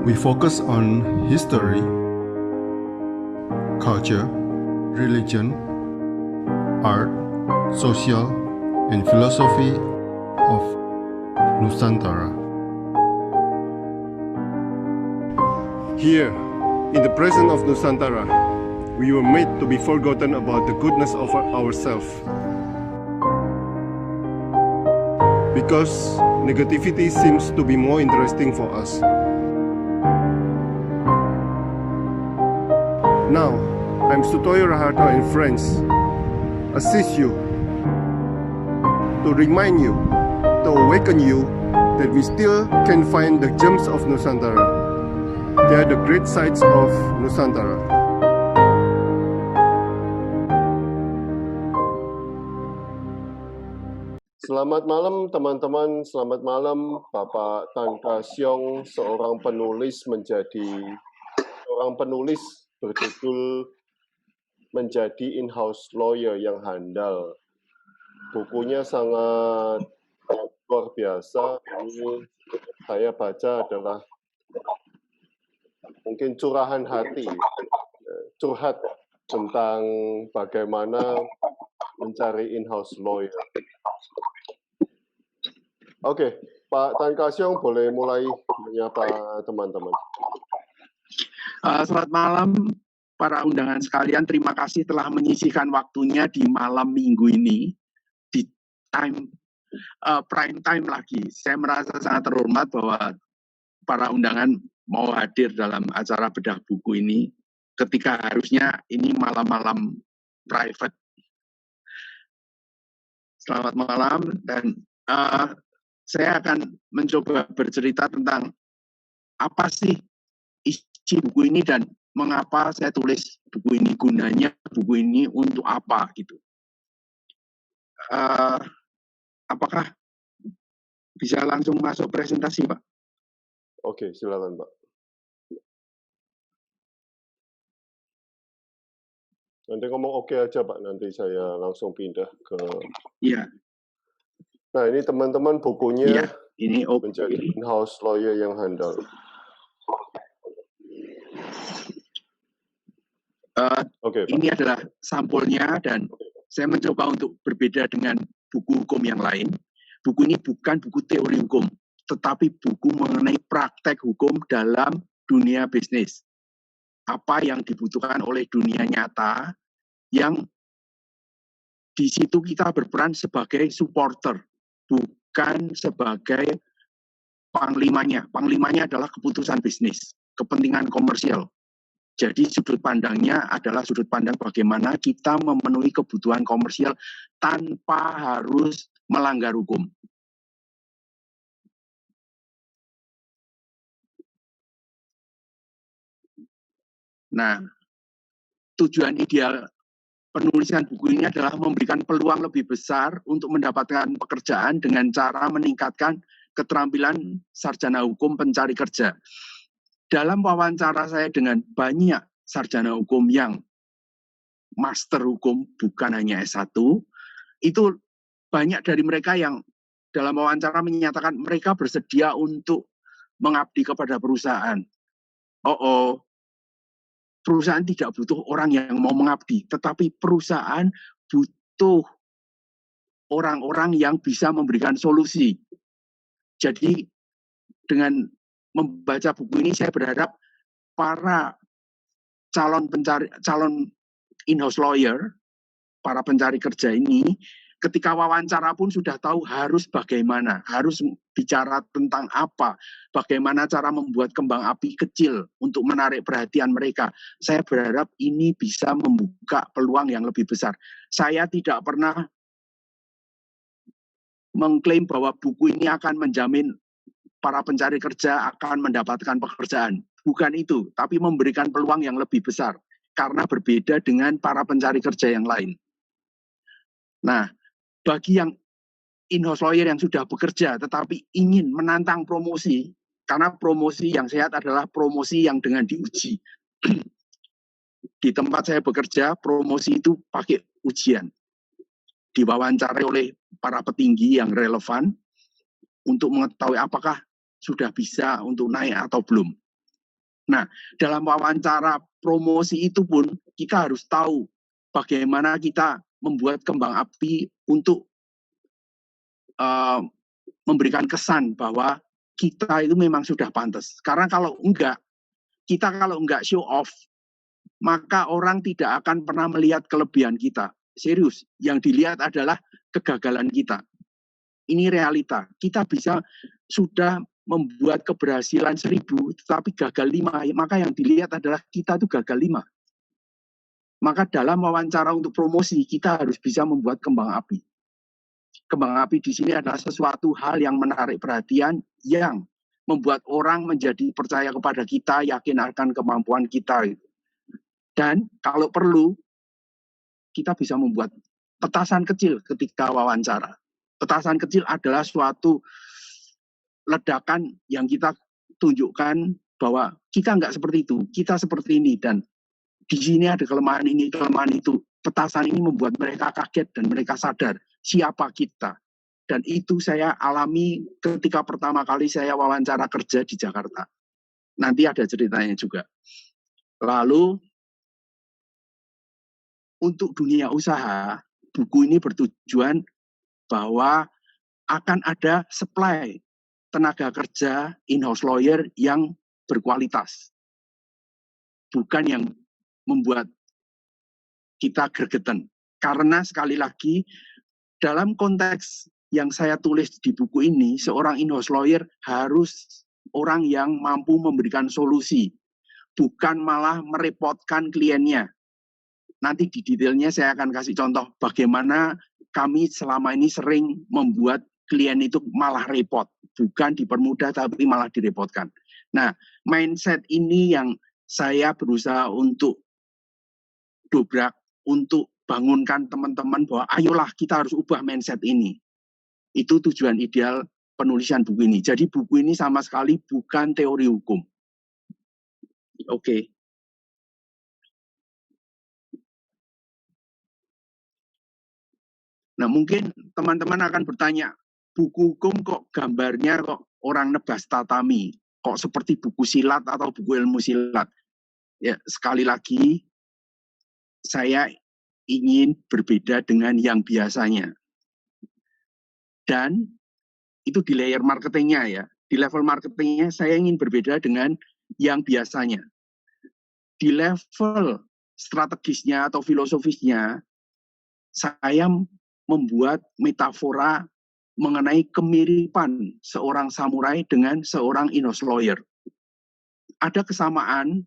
We focus on history, culture, religion, art, social, and philosophy of Nusantara. Here, in the presence of Nusantara, we were made to be forgotten about the goodness of ourselves. Because negativity seems to be more interesting for us. Now, I'm Sutoyo Raharto and friends assist you to remind you, to awaken you that we still can find the gems of Nusantara. They are the great sights of Nusantara. Selamat malam teman-teman, selamat malam Bapak Tan Ka Siong, seorang penulis berjudul Menjadi In-House Lawyer yang Handal. Bukunya sangat luar biasa. Ini saya baca adalah mungkin curahan hati, curhat tentang bagaimana mencari in-house lawyer. Oke, Pak Tan Ka Siong boleh mulai menyapa teman-teman. Selamat malam para undangan sekalian, terima kasih telah menyisihkan waktunya di malam minggu ini, di prime time lagi. Saya merasa sangat terhormat bahwa para undangan mau hadir dalam acara bedah buku ini, ketika harusnya ini malam-malam private. Selamat malam, dan saya akan mencoba bercerita tentang apa sih isi buku ini dan mengapa saya tulis buku ini, gunanya buku ini untuk apa gitu. Apakah bisa langsung masuk presentasi, Pak? Oke, silakan Pak. Nanti ngomong oke aja Pak, nanti saya langsung pindah ke... Iya. Nah ini teman-teman bukunya, iya, ini Menjadi In-House Lawyer yang Handal. Ini adalah sampulnya dan saya mencoba untuk berbeda dengan buku hukum yang lain. Buku ini bukan buku teori hukum, tetapi buku mengenai praktek hukum dalam dunia bisnis. Apa yang dibutuhkan oleh dunia nyata, yang di situ kita berperan sebagai supporter, bukan sebagai panglimanya. Panglimanya adalah keputusan bisnis, kepentingan komersial. Jadi sudut pandangnya adalah sudut pandang bagaimana kita memenuhi kebutuhan komersial tanpa harus melanggar hukum. Nah, tujuan ideal penulisan buku ini adalah memberikan peluang lebih besar untuk mendapatkan pekerjaan dengan cara meningkatkan keterampilan sarjana hukum pencari kerja. Dalam wawancara saya dengan banyak sarjana hukum yang master hukum, bukan hanya S1, itu banyak dari mereka yang dalam wawancara menyatakan mereka bersedia untuk mengabdi kepada perusahaan. Perusahaan tidak butuh orang yang mau mengabdi, tetapi perusahaan butuh orang-orang yang bisa memberikan solusi. Jadi dengan membaca buku ini saya berharap para calon in-house lawyer, para pencari kerja ini, ketika wawancara pun sudah tahu harus bagaimana, harus bicara tentang apa, bagaimana cara membuat kembang api kecil untuk menarik perhatian mereka. Saya berharap ini bisa membuka peluang yang lebih besar. Saya tidak pernah mengklaim bahwa buku ini akan menjamin para pencari kerja akan mendapatkan pekerjaan. Bukan itu, tapi memberikan peluang yang lebih besar. Karena berbeda dengan para pencari kerja yang lain. Nah, bagi yang in-house lawyer yang sudah bekerja, tetapi ingin menantang promosi, karena promosi yang sehat adalah promosi yang dengan diuji. Di tempat saya bekerja, promosi itu pakai ujian. Diwawancarai oleh para petinggi yang relevan, untuk mengetahui apakah sudah bisa untuk naik atau belum. Nah, dalam wawancara promosi itu pun kita harus tahu bagaimana kita membuat kembang api untuk memberikan kesan bahwa kita itu memang sudah pantas. Karena kalau enggak, kita kalau enggak show off, maka orang tidak akan pernah melihat kelebihan kita. Serius, yang dilihat adalah kegagalan kita. Ini realita. Kita bisa sudah membuat keberhasilan 1000, tetapi gagal 5, maka yang dilihat adalah kita itu gagal 5. Maka dalam wawancara untuk promosi, kita harus bisa membuat kembang api. Kembang api di sini adalah sesuatu hal yang menarik perhatian, yang membuat orang menjadi percaya kepada kita, yakin akan kemampuan kita. Dan kalau perlu, kita bisa membuat petasan kecil ketika wawancara. Petasan kecil adalah suatu ledakan yang kita tunjukkan bahwa kita nggak seperti itu, kita seperti ini, dan di sini ada kelemahan ini, kelemahan itu. Petasan ini membuat mereka kaget dan mereka sadar siapa kita. Dan itu saya alami ketika pertama kali saya wawancara kerja di Jakarta. Nanti ada ceritanya juga. Lalu, untuk dunia usaha, buku ini bertujuan bahwa akan ada supply tenaga kerja in-house lawyer yang berkualitas. Bukan yang membuat kita gregetan. Karena sekali lagi, dalam konteks yang saya tulis di buku ini, seorang in-house lawyer harus orang yang mampu memberikan solusi, bukan malah merepotkan kliennya. Nanti di detailnya saya akan kasih contoh bagaimana kami selama ini sering membuat klien itu malah repot, bukan dipermudah tapi malah direpotkan. Nah, mindset ini yang saya berusaha untuk dobrak, untuk bangunkan teman-teman bahwa ayolah kita harus ubah mindset ini. Itu tujuan ideal penulisan buku ini. Jadi buku ini sama sekali bukan teori hukum. Oke. Nah, mungkin teman-teman akan bertanya, buku hukum kok gambarnya kok orang nebas tatami, kok seperti buku silat atau buku ilmu silat. Ya, sekali lagi, saya ingin berbeda dengan yang biasanya. Dan itu di layer marketingnya ya. Di level marketingnya saya ingin berbeda dengan yang biasanya. Di level strategisnya atau filosofisnya, saya membuat metafora mengenai kemiripan seorang samurai dengan seorang in-house lawyer. Ada kesamaan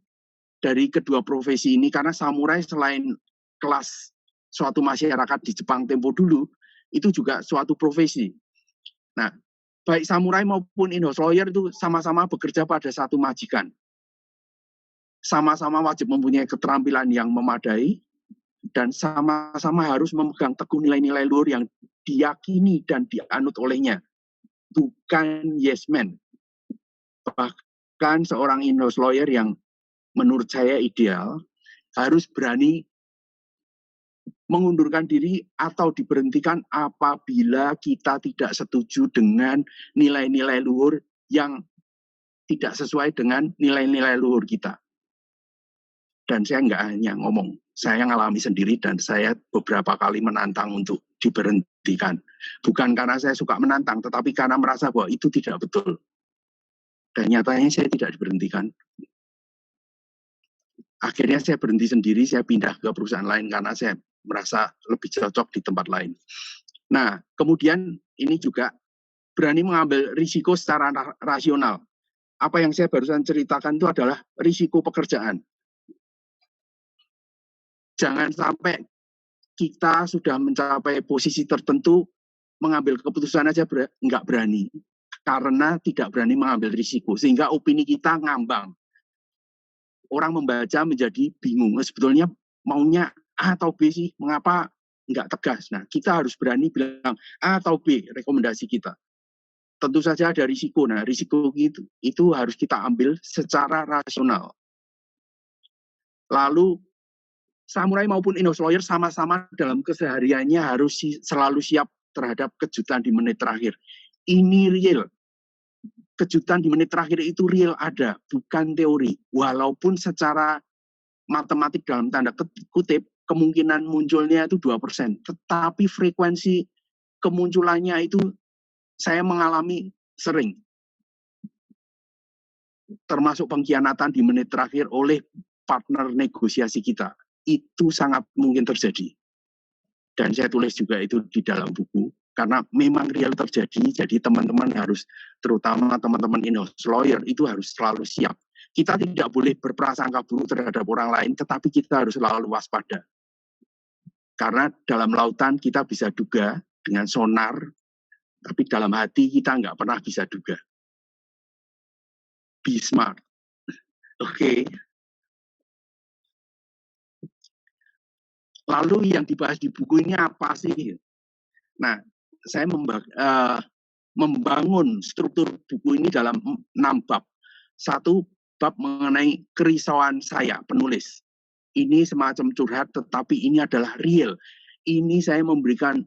dari kedua profesi ini karena samurai selain kelas suatu masyarakat di Jepang tempo dulu, itu juga suatu profesi. Nah, baik samurai maupun in-house lawyer itu sama-sama bekerja pada satu majikan. Sama-sama wajib mempunyai keterampilan yang memadai, dan sama-sama harus memegang teguh nilai-nilai luhur yang diyakini dan dianut olehnya. Bukan yes man. Bahkan seorang in-house lawyer yang menurut saya ideal, harus berani mengundurkan diri atau diberhentikan apabila kita tidak setuju dengan nilai-nilai luhur yang tidak sesuai dengan nilai-nilai luhur kita. Dan saya nggak hanya ngomong, saya ngalami sendiri dan saya beberapa kali menantang untuk diberhentikan. Bukan karena saya suka menantang, tetapi karena merasa bahwa itu tidak betul. Dan nyatanya saya tidak diberhentikan. Akhirnya saya berhenti sendiri, saya pindah ke perusahaan lain karena saya merasa lebih cocok di tempat lain. Nah, kemudian ini juga berani mengambil risiko secara rasional. Apa yang saya barusan ceritakan itu adalah risiko pekerjaan. Jangan sampai kita sudah mencapai posisi tertentu, mengambil keputusan aja nggak berani. Karena tidak berani mengambil risiko. Sehingga opini kita ngambang. Orang membaca menjadi bingung. Sebetulnya maunya A atau B sih, mengapa nggak tegas? Nah, kita harus berani bilang A atau B, rekomendasi kita. Tentu saja ada risiko. Nah, risiko itu harus kita ambil secara rasional. Lalu, samurai maupun in-house lawyer sama-sama dalam kesehariannya harus selalu siap terhadap kejutan di menit terakhir. Ini real. kejutan di menit terakhir itu real ada, bukan teori. Walaupun secara matematik dalam tanda kutip, kemungkinan munculnya itu 2%. Tetapi frekuensi kemunculannya itu saya mengalami sering. Termasuk pengkhianatan di menit terakhir oleh partner negosiasi kita. Itu sangat mungkin terjadi. Dan saya tulis juga itu di dalam buku. Karena memang real terjadi, jadi teman-teman harus, terutama teman-teman in-house lawyer, itu harus selalu siap. Kita tidak boleh berprasangka buruk terhadap orang lain, tetapi kita harus selalu waspada. Karena dalam lautan kita bisa duga dengan sonar, tapi dalam hati kita nggak pernah bisa duga. Be smart. Oke. Lalu yang dibahas di buku ini apa sih? Nah, saya membangun struktur buku ini dalam 6 bab. 1 bab mengenai kerisauan saya, penulis. Ini semacam curhat, tetapi ini adalah real. Ini saya memberikan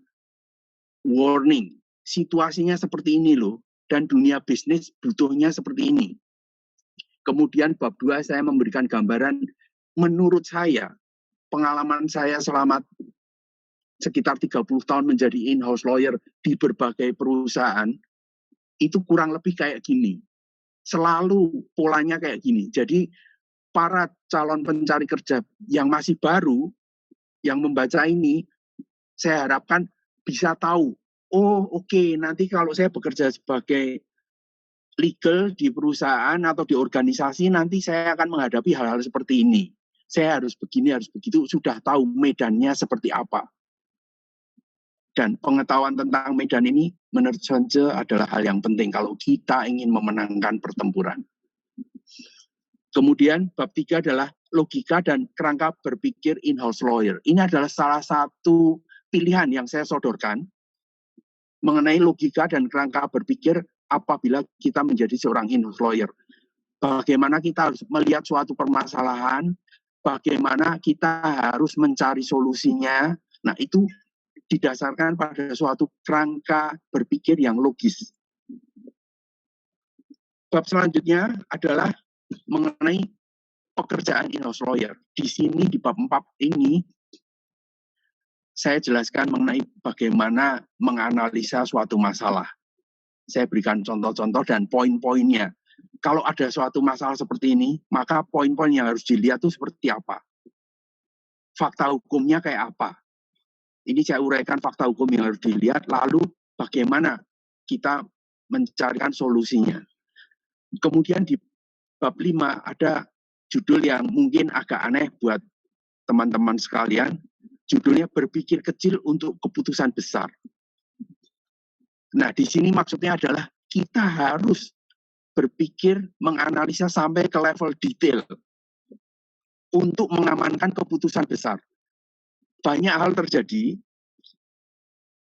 warning. Situasinya seperti ini loh, dan dunia bisnis butuhnya seperti ini. Kemudian bab 2 saya memberikan gambaran, menurut saya, pengalaman saya selama sekitar 30 tahun menjadi in-house lawyer di berbagai perusahaan, itu kurang lebih kayak gini. Selalu polanya kayak gini. Jadi para calon pencari kerja yang masih baru, yang membaca ini, saya harapkan bisa tahu, oh oke, nanti kalau saya bekerja sebagai legal di perusahaan atau di organisasi, nanti saya akan menghadapi hal-hal seperti ini. Saya harus begini, harus begitu, sudah tahu medannya seperti apa. Dan pengetahuan tentang medan ini menurut saya adalah hal yang penting kalau kita ingin memenangkan pertempuran. Kemudian bab 3 adalah logika dan kerangka berpikir in-house lawyer. Ini adalah salah satu pilihan yang saya sodorkan mengenai logika dan kerangka berpikir apabila kita menjadi seorang in-house lawyer. Bagaimana kita harus melihat suatu permasalahan, bagaimana kita harus mencari solusinya. Nah, itu didasarkan pada suatu kerangka berpikir yang logis. Bab selanjutnya adalah mengenai pekerjaan in-house lawyer. Di sini, di bab 4 ini, saya jelaskan mengenai bagaimana menganalisa suatu masalah. Saya berikan contoh-contoh dan poin-poinnya. Kalau ada suatu masalah seperti ini, maka poin-poin yang harus dilihat itu seperti apa? Fakta hukumnya kayak apa? Ini saya uraikan fakta hukum yang harus dilihat, lalu bagaimana kita mencarikan solusinya. Kemudian di bab 5 ada judul yang mungkin agak aneh buat teman-teman sekalian. Judulnya berpikir kecil untuk keputusan besar. Nah, di sini maksudnya adalah kita harus berpikir, menganalisa sampai ke level detail untuk mengamankan keputusan besar. Banyak hal terjadi,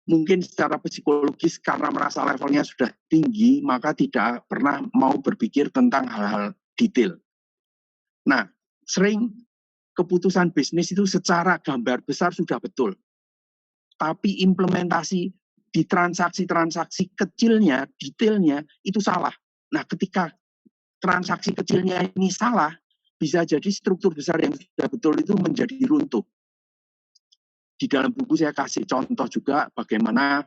mungkin secara psikologis karena merasa levelnya sudah tinggi, maka tidak pernah mau berpikir tentang hal-hal detail. Nah, sering keputusan bisnis itu secara gambar besar sudah betul. Tapi implementasi di transaksi-transaksi kecilnya, detailnya, itu salah. Nah, ketika transaksi kecilnya ini salah, bisa jadi struktur besar yang sudah betul itu menjadi runtuh. Di dalam buku saya kasih contoh juga bagaimana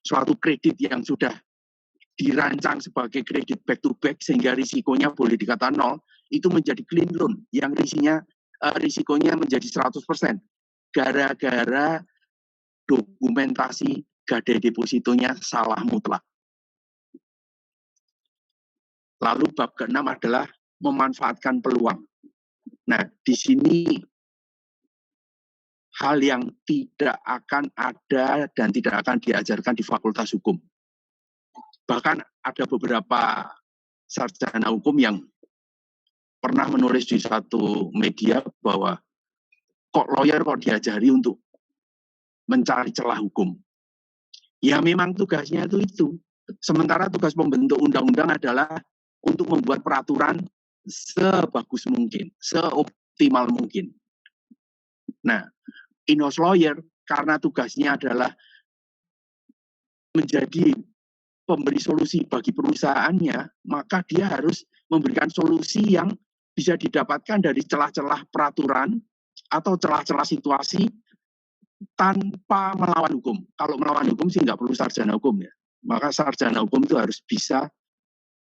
suatu kredit yang sudah dirancang sebagai kredit back to back sehingga risikonya boleh dikata 0, itu menjadi clean loan yang risikonya menjadi 100%. Gara-gara dokumentasi gadai depositonya salah mutlak. Lalu bab ke-6 adalah memanfaatkan peluang. Nah, di sini hal yang tidak akan ada dan tidak akan diajarkan di Fakultas Hukum. Bahkan ada beberapa sarjana hukum yang pernah menulis di satu media bahwa kok lawyer kok diajari untuk mencari celah hukum. Ya memang tugasnya itu. Sementara tugas pembentuk undang-undang adalah untuk membuat peraturan sebagus mungkin, seoptimal mungkin. Nah, in-house lawyer karena tugasnya adalah menjadi pemberi solusi bagi perusahaannya, maka dia harus memberikan solusi yang bisa didapatkan dari celah-celah peraturan atau celah-celah situasi tanpa melawan hukum. Kalau melawan hukum sih nggak perlu sarjana hukum ya. Maka sarjana hukum itu harus bisa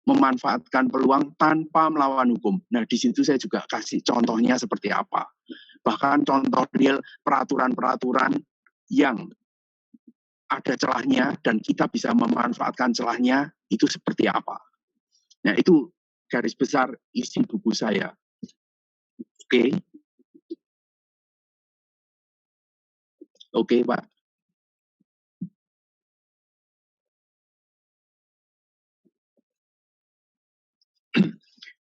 memanfaatkan peluang tanpa melawan hukum. Nah, di situ saya juga kasih contohnya seperti apa. Bahkan contoh real peraturan-peraturan yang ada celahnya dan kita bisa memanfaatkan celahnya itu seperti apa. Nah, itu garis besar isi buku saya. Oke. Oke, Pak.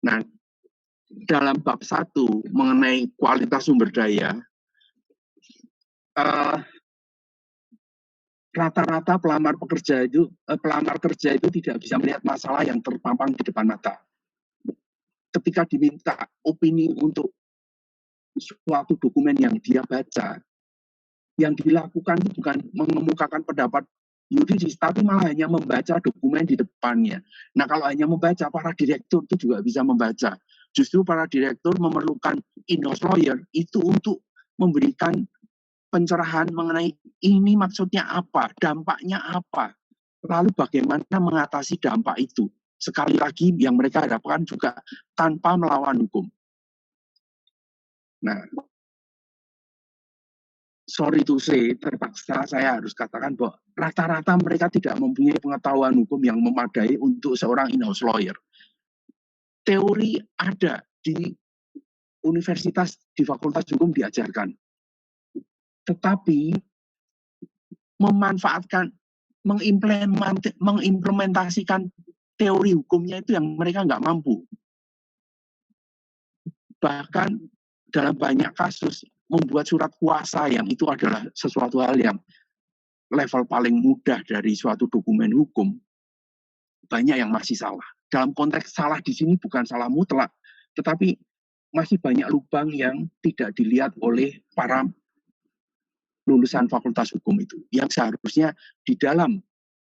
Nah, dalam bab 1 mengenai kualitas sumber daya, rata-rata pelamar kerja itu tidak bisa melihat masalah yang terpampang di depan mata. Ketika diminta opini untuk suatu dokumen yang dia baca, yang dilakukan itu bukan mengemukakan pendapat yuridis, tapi malah hanya membaca dokumen di depannya. Nah, kalau hanya membaca, para direktur itu juga bisa membaca. Justru para direktur memerlukan in-house lawyer itu untuk memberikan pencerahan mengenai ini maksudnya apa, dampaknya apa, lalu bagaimana mengatasi dampak itu. Sekali lagi yang mereka harapkan juga tanpa melawan hukum. Nah, sorry to say, terpaksa saya harus katakan bahwa rata-rata mereka tidak mempunyai pengetahuan hukum yang memadai untuk seorang in-house lawyer. Teori ada di universitas, di fakultas hukum diajarkan. Tetapi memanfaatkan, mengimplementasikan teori hukumnya itu yang mereka nggak mampu. Bahkan dalam banyak kasus membuat surat kuasa yang itu adalah sesuatu hal yang level paling mudah dari suatu dokumen hukum, banyak yang masih salah. Dalam konteks salah di sini bukan salah mutlak, tetapi masih banyak lubang yang tidak dilihat oleh para lulusan fakultas hukum itu, yang seharusnya di dalam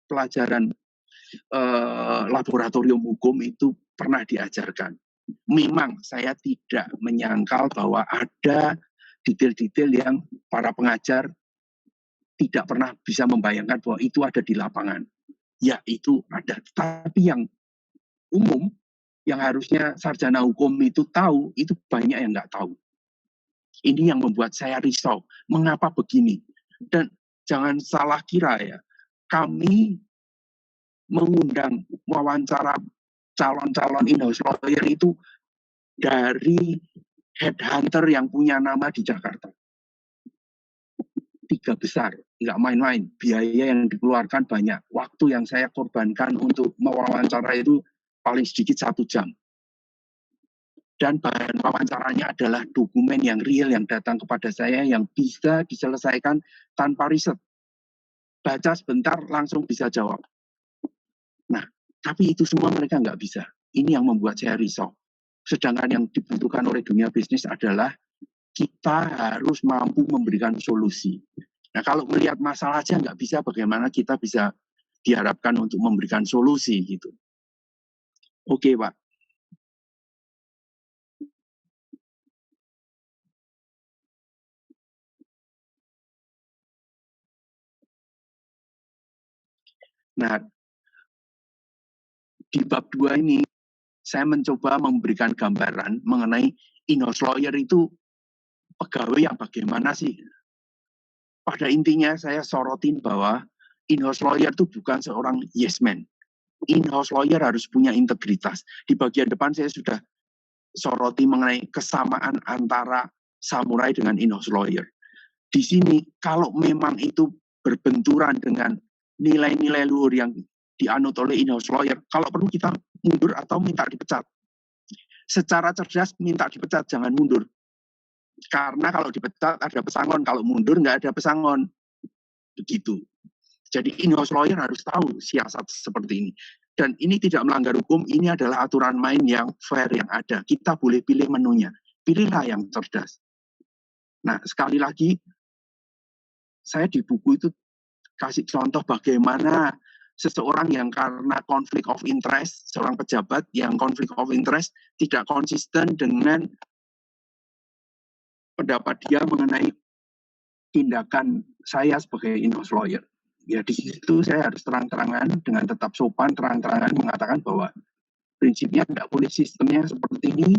pelajaran laboratorium hukum itu pernah diajarkan. Memang saya tidak menyangkal bahwa ada detail-detail yang para pengajar tidak pernah bisa membayangkan bahwa itu ada di lapangan. Ya, itu ada. Tapi yang umum, yang harusnya sarjana hukum itu tahu, itu banyak yang nggak tahu. Ini yang membuat saya risau. Mengapa begini? Dan jangan salah kira ya, kami mengundang wawancara calon-calon in-house lawyer itu dari headhunter yang punya nama di Jakarta. 3 besar, nggak main-main. Biaya yang dikeluarkan banyak. Waktu yang saya korbankan untuk mewawancara itu paling sedikit 1 jam. Dan bahan wawancaranya adalah dokumen yang real yang datang kepada saya yang bisa diselesaikan tanpa riset. Baca sebentar langsung bisa jawab. Nah, tapi itu semua mereka nggak bisa. Ini yang membuat saya risau. Sedangkan yang dibutuhkan oleh dunia bisnis adalah kita harus mampu memberikan solusi. Nah, kalau melihat masalah aja nggak bisa, bagaimana kita bisa diharapkan untuk memberikan solusi gitu. Oke, Pak. Nah, di bab 2 ini, saya mencoba memberikan gambaran mengenai in-house lawyer itu pegawai yang bagaimana sih. Pada intinya saya sorotin bahwa in-house lawyer itu bukan seorang yes man. In-house lawyer harus punya integritas. Di bagian depan saya sudah soroti mengenai kesamaan antara samurai dengan in-house lawyer. Di sini kalau memang itu berbenturan dengan nilai-nilai luhur yang dianut oleh in-house lawyer, kalau perlu kita mundur atau minta dipecat. Secara cerdas minta dipecat, jangan mundur. Karena kalau dipecat ada pesangon, kalau mundur nggak ada pesangon. Begitu. Jadi in-house lawyer harus tahu siasat seperti ini. Dan ini tidak melanggar hukum, ini adalah aturan main yang fair yang ada. Kita boleh pilih menunya. Pilihlah yang cerdas. Nah, sekali lagi, saya di buku itu kasih contoh bagaimana seseorang yang karena konflik of interest, seorang pejabat yang konflik of interest tidak konsisten dengan pendapat dia mengenai tindakan saya sebagai in-house lawyer. Ya di situ saya harus terang-terangan dengan tetap sopan, terang-terangan mengatakan bahwa prinsipnya tidak boleh sistemnya seperti ini,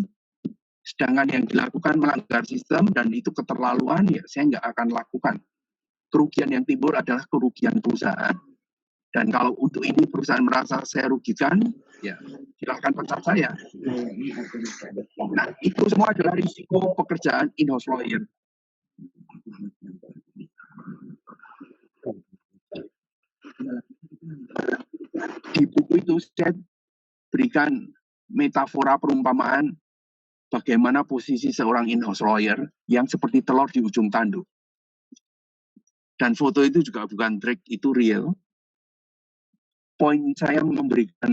sedangkan yang dilakukan melanggar sistem dan itu keterlaluan, ya saya nggak akan lakukan. Kerugian yang timbul adalah kerugian perusahaan. Dan kalau untuk ini perusahaan merasa saya rugikan, ya silahkan pecat saya. Nah, itu semua adalah risiko pekerjaan in-house lawyer. Di buku itu saya berikan metafora perumpamaan bagaimana posisi seorang in-house lawyer yang seperti telur di ujung tanduk. Dan foto itu juga bukan trik, itu real. Poin saya memberikan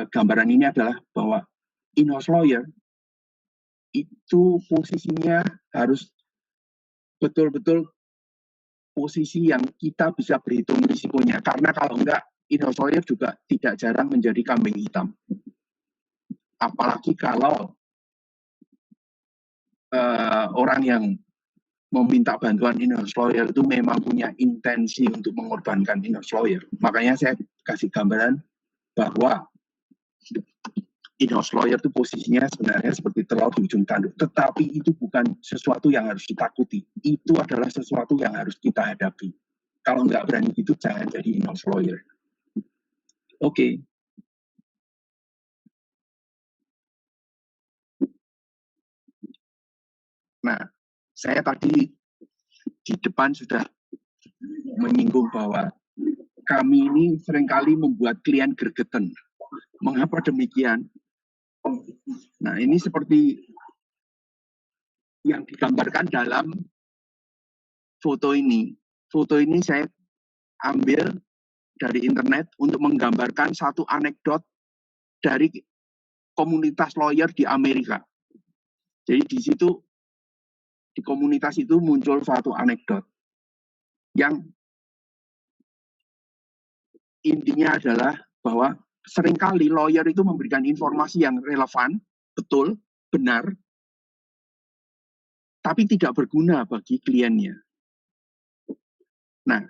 gambaran ini adalah bahwa in-house lawyer itu posisinya harus betul-betul posisi yang kita bisa berhitung risikonya. Karena kalau enggak, in-house lawyer juga tidak jarang menjadi kambing hitam. Apalagi kalau orang yang meminta bantuan in-house lawyer itu memang punya intensi untuk mengorbankan in-house lawyer. Makanya saya kasih gambaran bahwa in-house lawyer itu posisinya sebenarnya seperti telur di ujung tanduk. Tetapi itu bukan sesuatu yang harus ditakuti. Itu adalah sesuatu yang harus kita hadapi. Kalau nggak berani gitu, jangan jadi in-house lawyer. Oke. Nah, saya tadi di depan sudah menyinggung bahwa kami ini seringkali membuat klien gergeten. Mengapa demikian? Nah, ini seperti yang digambarkan dalam foto ini. Foto ini saya ambil dari internet untuk menggambarkan satu anekdot dari komunitas lawyer di Amerika. Jadi di situ, di komunitas itu muncul satu anekdot yang intinya adalah bahwa seringkali lawyer itu memberikan informasi yang relevan, betul, benar, tapi tidak berguna bagi kliennya. Nah,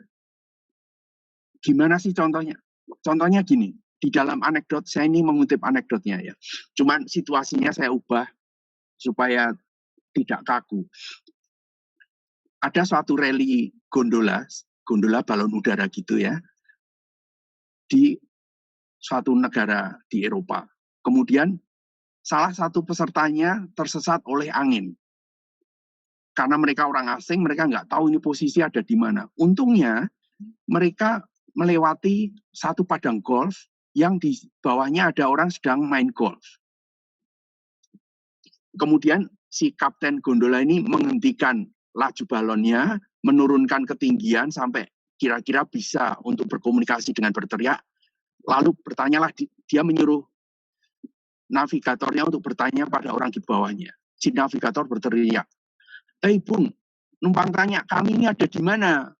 gimana sih contohnya? Contohnya gini, di dalam anekdot, saya ini mengutip anekdotnya ya. Cuman situasinya saya ubah supaya tidak kaku. Ada suatu rally gondola balon udara gitu ya, di suatu negara di Eropa. Kemudian salah satu pesertanya tersesat oleh angin. Karena mereka orang asing, mereka nggak tahu ini posisi ada di mana. Untungnya mereka melewati satu padang golf yang di bawahnya ada orang sedang main golf. Kemudian si kapten gondola ini menghentikan laju balonnya, menurunkan ketinggian sampai kira-kira bisa untuk berkomunikasi dengan berteriak. Lalu bertanyalah, dia menyuruh navigatornya untuk bertanya pada orang di bawahnya. Si navigator berteriak, Bung, numpang tanya, kami ini ada di mana?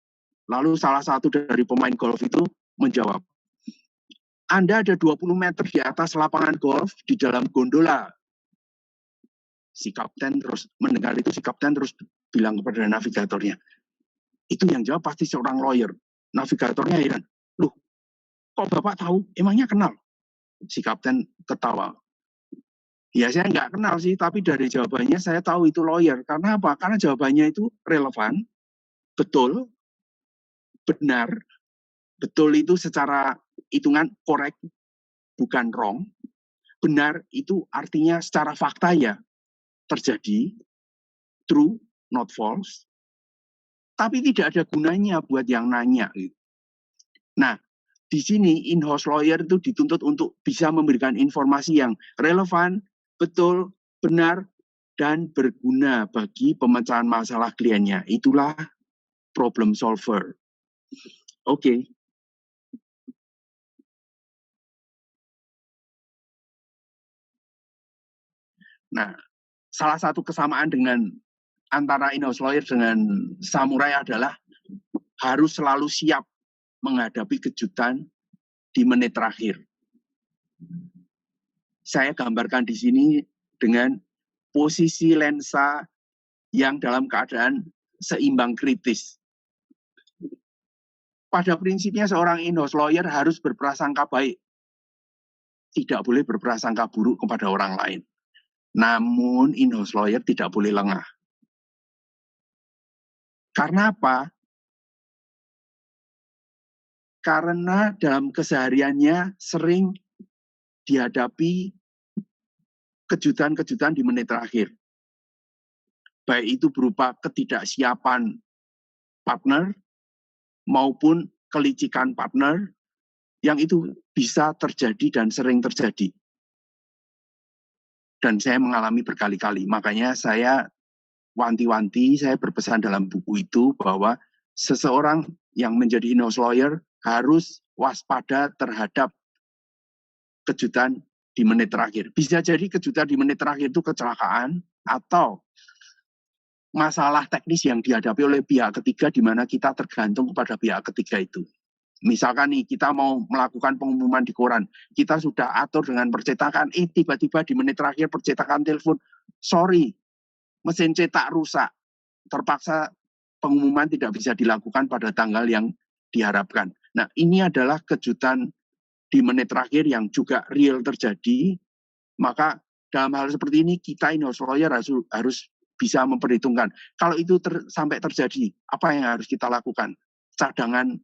Lalu salah satu dari pemain golf itu menjawab, Anda ada 20 meter di atas lapangan golf di dalam gondola. Si kapten terus mendengar itu, si kapten terus bilang kepada navigatornya, itu yang jawab pasti seorang lawyer. Navigatornya heran, loh, kok Bapak tahu? Emangnya kenal? Si kapten ketawa. Ya saya nggak kenal sih, tapi dari jawabannya saya tahu itu lawyer. Karena apa? Karena jawabannya itu relevan, betul, benar, betul itu secara hitungan correct, bukan wrong. Benar itu artinya secara fakta ya terjadi, true, not false. Tapi tidak ada gunanya buat yang nanya. Nah, di sini in-house lawyer itu dituntut untuk bisa memberikan informasi yang relevan, betul, benar, dan berguna bagi pemecahan masalah kliennya. Itulah problem solver. Oke. Nah, salah satu kesamaan dengan antara in-house lawyer dengan samurai adalah harus selalu siap menghadapi kejutan di menit terakhir. Saya gambarkan di sini dengan posisi lensa yang dalam keadaan seimbang kritis. Pada prinsipnya seorang in-house lawyer harus berprasangka baik. Tidak boleh berprasangka buruk kepada orang lain. Namun in-house lawyer tidak boleh lengah. Karena apa? Karena dalam kesehariannya sering dihadapi kejutan-kejutan di menit terakhir. Baik itu berupa ketidaksiapan partner maupun kelicikan partner yang itu bisa terjadi dan sering terjadi. Dan saya mengalami berkali-kali. Makanya saya wanti-wanti, saya berpesan dalam buku itu bahwa seseorang yang menjadi in-house lawyer harus waspada terhadap kejutan di menit terakhir. Bisa jadi kejutan di menit terakhir itu kecelakaan atau masalah teknis yang dihadapi oleh pihak ketiga di mana kita tergantung kepada pihak ketiga itu. Misalkan nih, kita mau melakukan pengumuman di koran, kita sudah atur dengan percetakan, tiba-tiba di menit terakhir percetakan telepon, sorry, mesin cetak rusak, terpaksa pengumuman tidak bisa dilakukan pada tanggal yang diharapkan. Nah, ini adalah kejutan di menit terakhir yang juga real terjadi, maka dalam hal seperti ini kita in-house lawyer harus bisa memperhitungkan. Kalau itu sampai terjadi, apa yang harus kita lakukan? Cadangan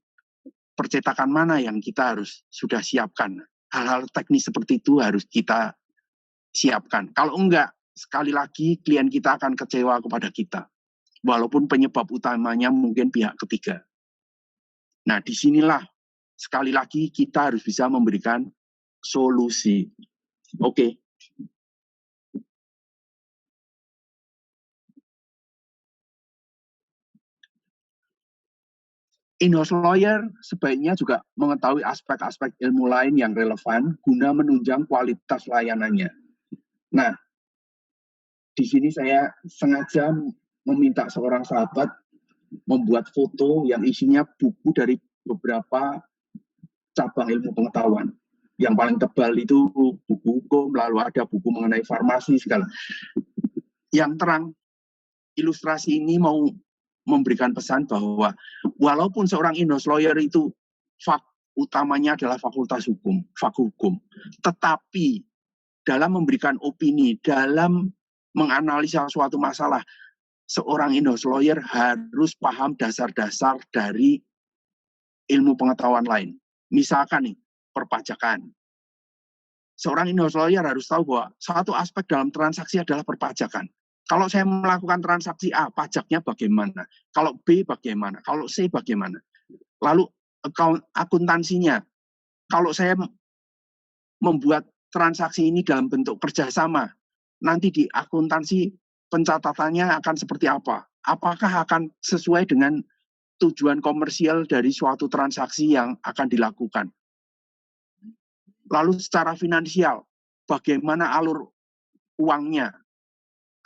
percetakan mana yang kita harus sudah siapkan? Hal-hal teknis seperti itu harus kita siapkan. Kalau enggak, sekali lagi klien kita akan kecewa kepada kita. Walaupun penyebab utamanya mungkin pihak ketiga. Nah, disinilah sekali lagi kita harus bisa memberikan solusi. Oke. In-house lawyer sebaiknya juga mengetahui aspek-aspek ilmu lain yang relevan guna menunjang kualitas layanannya. Nah, di sini saya sengaja meminta seorang sahabat membuat foto yang isinya buku dari beberapa cabang ilmu pengetahuan. Yang paling tebal itu buku hukum, lalu ada buku mengenai farmasi, segala. Yang terang, ilustrasi ini mau memberikan pesan bahwa walaupun seorang in-house lawyer itu utamanya adalah fakultas hukum, hukum, tetapi dalam memberikan opini, dalam menganalisa suatu masalah, seorang in-house lawyer harus paham dasar-dasar dari ilmu pengetahuan lain. Misalkan nih, perpajakan. Seorang in-house lawyer harus tahu bahwa satu aspek dalam transaksi adalah perpajakan. Kalau saya melakukan transaksi A, pajaknya bagaimana? Kalau B bagaimana? Kalau C bagaimana? Lalu akuntansinya. Kalau saya membuat transaksi ini dalam bentuk kerjasama, nanti di akuntansi pencatatannya akan seperti apa? Apakah akan sesuai dengan tujuan komersial dari suatu transaksi yang akan dilakukan? Lalu secara finansial, bagaimana alur uangnya?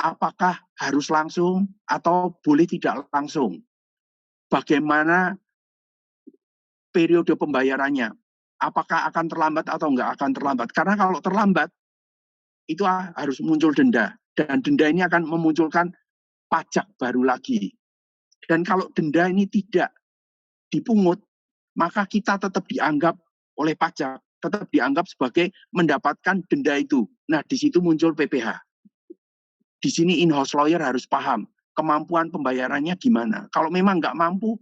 Apakah harus langsung atau boleh tidak langsung? Bagaimana periode pembayarannya? Apakah akan terlambat atau enggak akan terlambat? Karena kalau terlambat, itu harus muncul denda. Dan denda ini akan memunculkan pajak baru lagi. Dan kalau denda ini tidak dipungut, maka kita tetap dianggap oleh pajak, tetap dianggap sebagai mendapatkan denda itu. Nah, di situ muncul PPh. Di sini in-house lawyer harus paham kemampuan pembayarannya gimana. Kalau memang nggak mampu,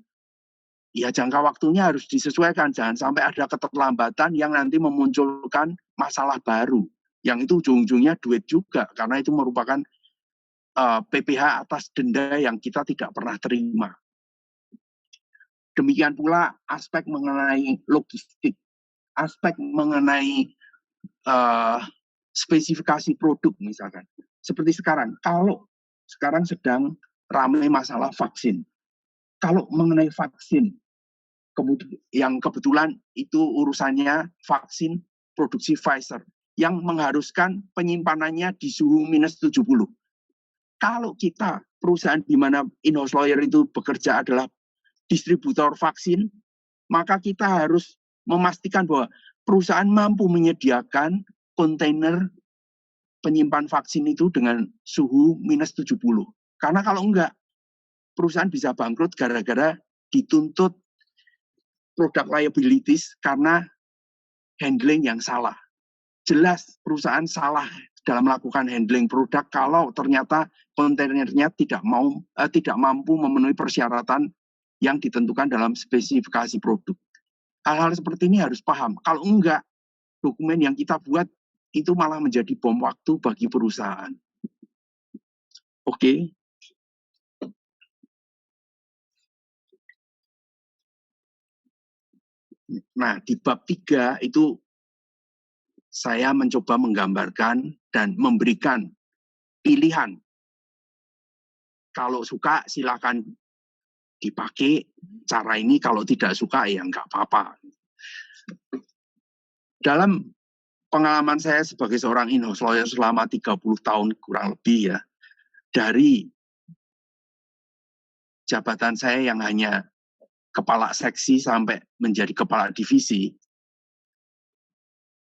ya jangka waktunya harus disesuaikan. Jangan sampai ada keterlambatan yang nanti memunculkan masalah baru. Yang itu ujung-ujungnya duit juga, karena itu merupakan PPh atas denda yang kita tidak pernah terima. Demikian pula aspek mengenai logistik, aspek mengenai spesifikasi produk misalkan. Seperti sekarang, kalau sekarang sedang ramai masalah vaksin. Kalau mengenai vaksin, yang kebetulan itu urusannya vaksin produksi Pfizer, yang mengharuskan penyimpanannya di suhu minus 70. Kalau kita, perusahaan di mana in-house lawyer itu bekerja adalah distributor vaksin, maka kita harus memastikan bahwa perusahaan mampu menyediakan kontainer penyimpan vaksin itu dengan suhu minus 70. Karena kalau enggak, perusahaan bisa bangkrut gara-gara dituntut product liabilities karena handling yang salah. Jelas perusahaan salah dalam melakukan handling produk kalau ternyata kontainernya tidak mampu memenuhi persyaratan yang ditentukan dalam spesifikasi produk. Hal-hal seperti ini harus paham. Kalau enggak, dokumen yang kita buat itu malah menjadi bom waktu bagi perusahaan. Oke. Nah, di bab 3 itu saya mencoba menggambarkan dan memberikan pilihan. Kalau suka silakan dipakai cara ini, kalau tidak suka ya nggak apa-apa. Dalam pengalaman saya sebagai seorang in-house lawyer selama 30 tahun kurang lebih ya, dari jabatan saya yang hanya kepala seksi sampai menjadi kepala divisi,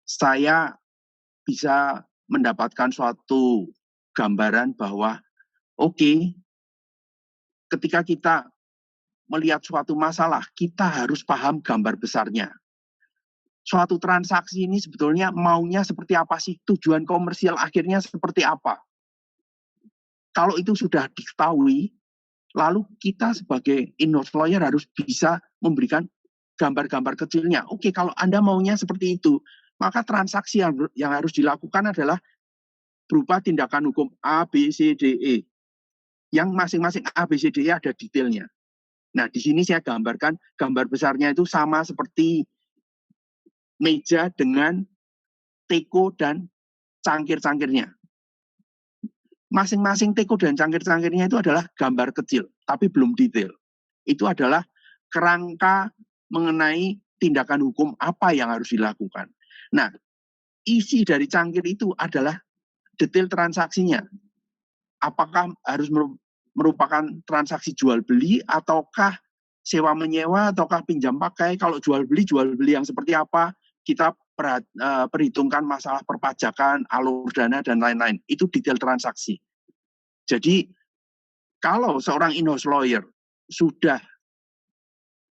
saya bisa mendapatkan suatu gambaran bahwa oke, ketika kita melihat suatu masalah, kita harus paham gambar besarnya. Suatu transaksi ini sebetulnya maunya seperti apa sih? Tujuan komersial akhirnya seperti apa? Kalau itu sudah diketahui, lalu kita sebagai in-house lawyer harus bisa memberikan gambar-gambar kecilnya. Oke, kalau Anda maunya seperti itu, maka transaksi yang harus dilakukan adalah berupa tindakan hukum A, B, C, D, E. Yang masing-masing A, B, C, D, E ada detailnya. Nah, di sini saya gambarkan gambar besarnya itu sama seperti meja dengan teko dan cangkir-cangkirnya. Masing-masing teko dan cangkir-cangkirnya itu adalah gambar kecil, tapi belum detail. Itu adalah kerangka mengenai tindakan hukum apa yang harus dilakukan. Nah, isi dari cangkir itu adalah detail transaksinya. Apakah harus merupakan transaksi jual beli, ataukah sewa menyewa, ataukah pinjam pakai? Kalau jual beli yang seperti apa? Kita perhitungkan masalah perpajakan, alur dana, dan lain-lain. Itu detail transaksi. Jadi, kalau seorang in-house lawyer sudah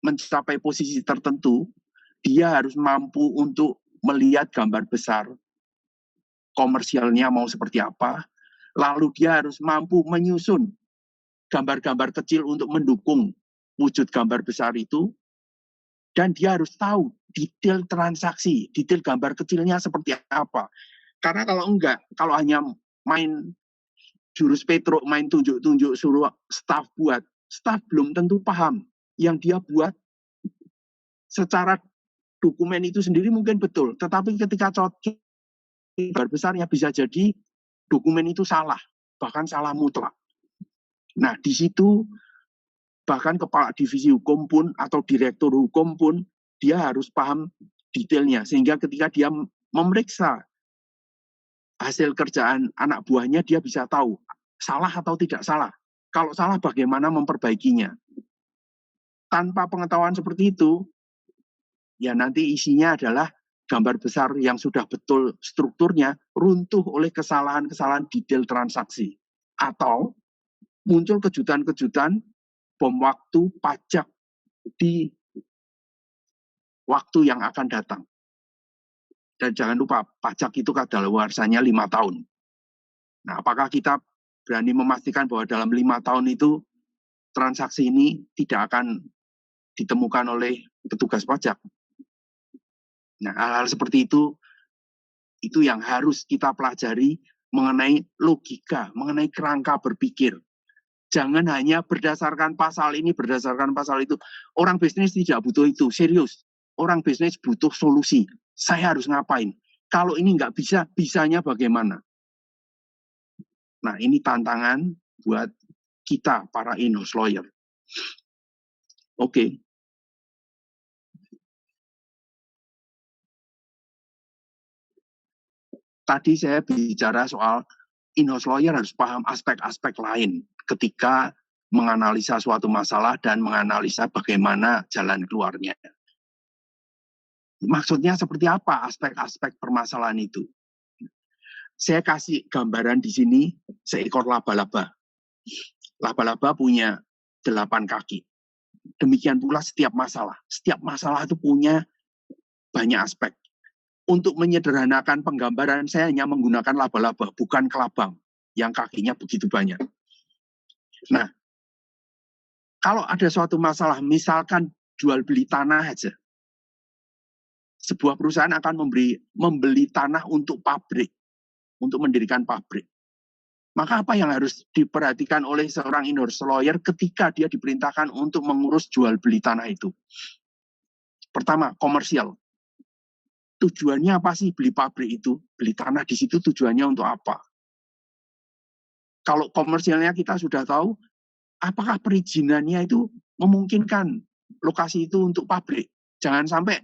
mencapai posisi tertentu, dia harus mampu untuk melihat gambar besar komersialnya mau seperti apa, lalu dia harus mampu menyusun gambar-gambar kecil untuk mendukung wujud gambar besar itu, dan dia harus tahu detail transaksi, detail gambar kecilnya seperti apa. Karena kalau enggak, kalau hanya main jurus Petro, main tunjuk-tunjuk suruh staf buat, staf belum tentu paham yang dia buat. Secara dokumen itu sendiri mungkin betul, tetapi ketika cocok gambar besarnya bisa jadi dokumen itu salah, bahkan salah mutlak. Nah, di situ bahkan kepala divisi hukum pun atau direktur hukum pun dia harus paham detailnya, sehingga ketika dia memeriksa hasil kerjaan anak buahnya, dia bisa tahu salah atau tidak salah. Kalau salah, bagaimana memperbaikinya. Tanpa pengetahuan seperti itu, ya nanti isinya adalah gambar besar yang sudah betul strukturnya runtuh oleh kesalahan-kesalahan detail transaksi. Atau muncul kejutan-kejutan bom waktu pajak di waktu yang akan datang. Dan jangan lupa, pajak itu kadaluarsanya 5 tahun. Nah, apakah kita berani memastikan bahwa dalam 5 tahun itu transaksi ini tidak akan ditemukan oleh petugas pajak? Nah, hal-hal seperti itu yang harus kita pelajari mengenai logika, mengenai kerangka berpikir. Jangan hanya berdasarkan pasal ini, berdasarkan pasal itu. Orang bisnis tidak butuh itu, serius. Orang bisnis butuh solusi. Saya harus ngapain? Kalau ini nggak bisa, bisanya bagaimana? Nah, ini tantangan buat kita, para in-house lawyer. Oke. Tadi saya bicara soal in-house lawyer harus paham aspek-aspek lain ketika menganalisa suatu masalah dan menganalisa bagaimana jalan keluarnya. Maksudnya seperti apa aspek-aspek permasalahan itu? Saya kasih gambaran di sini seekor laba-laba. Laba-laba punya 8 kaki. Demikian pula setiap masalah. Setiap masalah itu punya banyak aspek. Untuk menyederhanakan penggambaran, saya hanya menggunakan laba-laba, bukan kelabang yang kakinya begitu banyak. Nah, kalau ada suatu masalah, misalkan jual beli tanah aja, sebuah perusahaan akan membeli tanah untuk pabrik, untuk mendirikan pabrik. Maka apa yang harus diperhatikan oleh seorang in-house lawyer ketika dia diperintahkan untuk mengurus jual beli tanah itu? Pertama, komersial. Tujuannya apa sih beli pabrik itu? Beli tanah di situ tujuannya untuk apa? Kalau komersialnya kita sudah tahu, apakah perizinannya itu memungkinkan lokasi itu untuk pabrik? Jangan sampai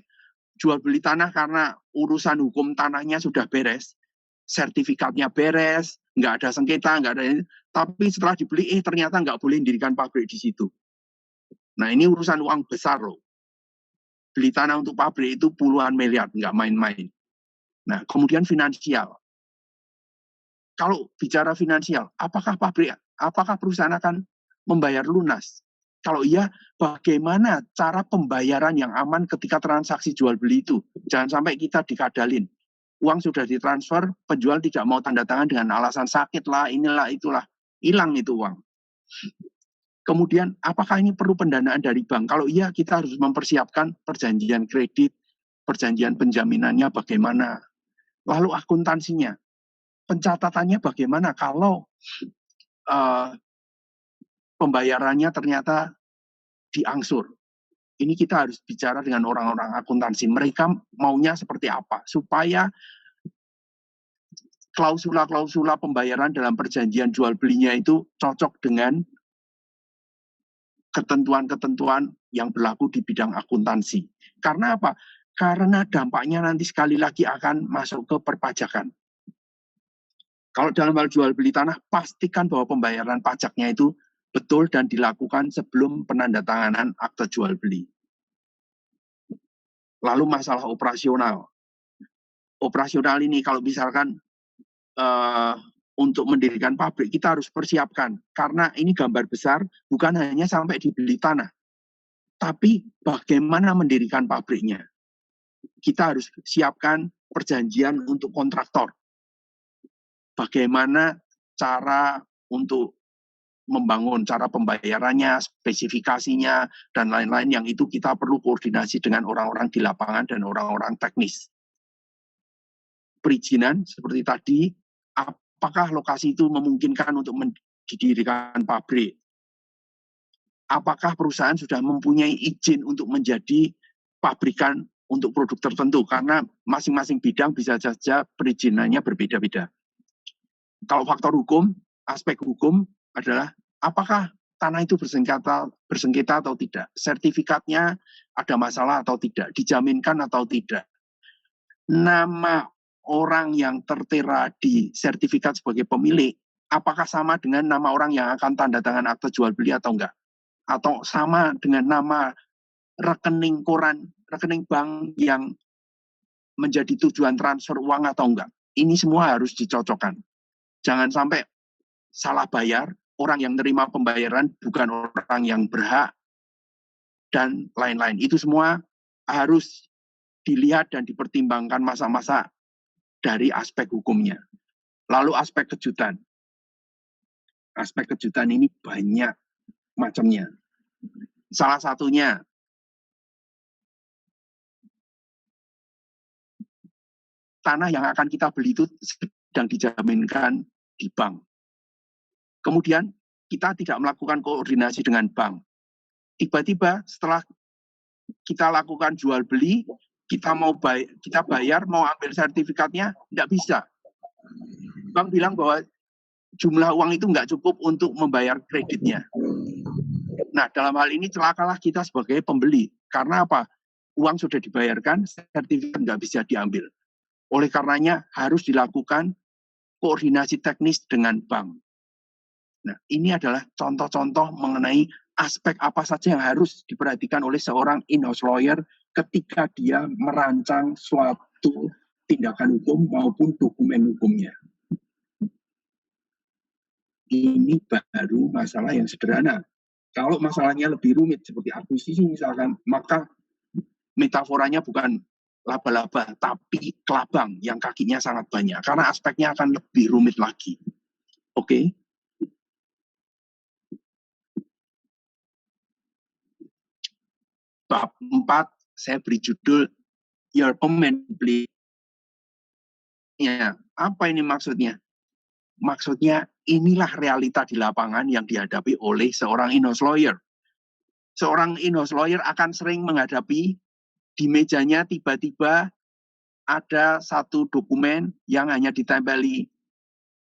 jual beli tanah karena urusan hukum tanahnya sudah beres, sertifikatnya beres, nggak ada sengketa, nggak ada ini, tapi setelah dibeli, ternyata nggak boleh mendirikan pabrik di situ. Nah, ini urusan uang besar loh. Beli tanah untuk pabrik itu puluhan miliar, nggak main-main. Nah, kemudian finansial. Kalau bicara finansial, apakah perusahaan akan membayar lunas? Kalau iya, bagaimana cara pembayaran yang aman ketika transaksi jual beli itu? Jangan sampai kita dikadalin. Uang sudah ditransfer, penjual tidak mau tanda tangan dengan alasan sakit lah, inilah, itulah. Hilang itu uang. Kemudian, apakah ini perlu pendanaan dari bank? Kalau iya, kita harus mempersiapkan perjanjian kredit, perjanjian penjaminannya bagaimana. Lalu akuntansinya, pencatatannya bagaimana kalau pembayarannya ternyata diangsur. Ini kita harus bicara dengan orang-orang akuntansi. Mereka maunya seperti apa? Supaya klausula-klausula pembayaran dalam perjanjian jual belinya itu cocok dengan ketentuan-ketentuan yang berlaku di bidang akuntansi. Karena apa? Karena dampaknya nanti sekali lagi akan masuk ke perpajakan. Kalau dalam hal jual beli tanah, pastikan bahwa pembayaran pajaknya itu betul dan dilakukan sebelum penandatanganan akte jual beli. Lalu masalah operasional. Operasional ini kalau misalkan untuk mendirikan pabrik, kita harus persiapkan. Karena ini gambar besar, bukan hanya sampai dibeli tanah. Tapi bagaimana mendirikan pabriknya. Kita harus siapkan perjanjian untuk kontraktor. Bagaimana cara untuk membangun, cara pembayarannya, spesifikasinya, dan lain-lain yang itu kita perlu koordinasi dengan orang-orang di lapangan dan orang-orang teknis. Perizinan seperti tadi, apakah lokasi itu memungkinkan untuk mendirikan pabrik? Apakah perusahaan sudah mempunyai izin untuk menjadi pabrikan untuk produk tertentu? Karena masing-masing bidang bisa saja perizinannya berbeda-beda. Kalau faktor hukum, aspek hukum adalah apakah tanah itu bersengketa atau tidak, sertifikatnya ada masalah atau tidak, dijaminkan atau tidak, nama orang yang tertera di sertifikat sebagai pemilik, apakah sama dengan nama orang yang akan tanda tangan akte jual beli atau enggak, atau sama dengan nama rekening koran, rekening bank yang menjadi tujuan transfer uang atau enggak. Ini semua harus dicocokkan. Jangan sampai salah bayar, orang yang menerima pembayaran bukan orang yang berhak, dan lain-lain. Itu semua harus dilihat dan dipertimbangkan masa-masa dari aspek hukumnya. Lalu aspek kejutan. Aspek kejutan ini banyak macamnya. Salah satunya, tanah yang akan kita beli itu sedang dijaminkan di bank. Kemudian kita tidak melakukan koordinasi dengan bank. Tiba-tiba setelah kita lakukan jual beli, kita bayar, mau ambil sertifikatnya, tidak bisa. Bank bilang bahwa jumlah uang itu nggak cukup untuk membayar kreditnya. Nah, dalam hal ini celakalah kita sebagai pembeli. Karena apa? Uang sudah dibayarkan, sertifikat nggak bisa diambil. Oleh karenanya harus dilakukan koordinasi teknis dengan bank. Nah, ini adalah contoh-contoh mengenai aspek apa saja yang harus diperhatikan oleh seorang in-house lawyer ketika dia merancang suatu tindakan hukum maupun dokumen hukumnya. Ini baru masalah yang sederhana. Kalau masalahnya lebih rumit seperti akuisisi misalkan, maka metaforanya bukan laba-laba, tapi kelabang yang kakinya sangat banyak. Karena aspeknya akan lebih rumit lagi. Oke? Bab 4, saya beri judul Your Comment, Please. Ya, apa ini maksudnya? Maksudnya inilah realita di lapangan yang dihadapi oleh seorang in-house lawyer. Seorang in-house lawyer akan sering menghadapi di mejanya tiba-tiba ada satu dokumen yang hanya ditempeli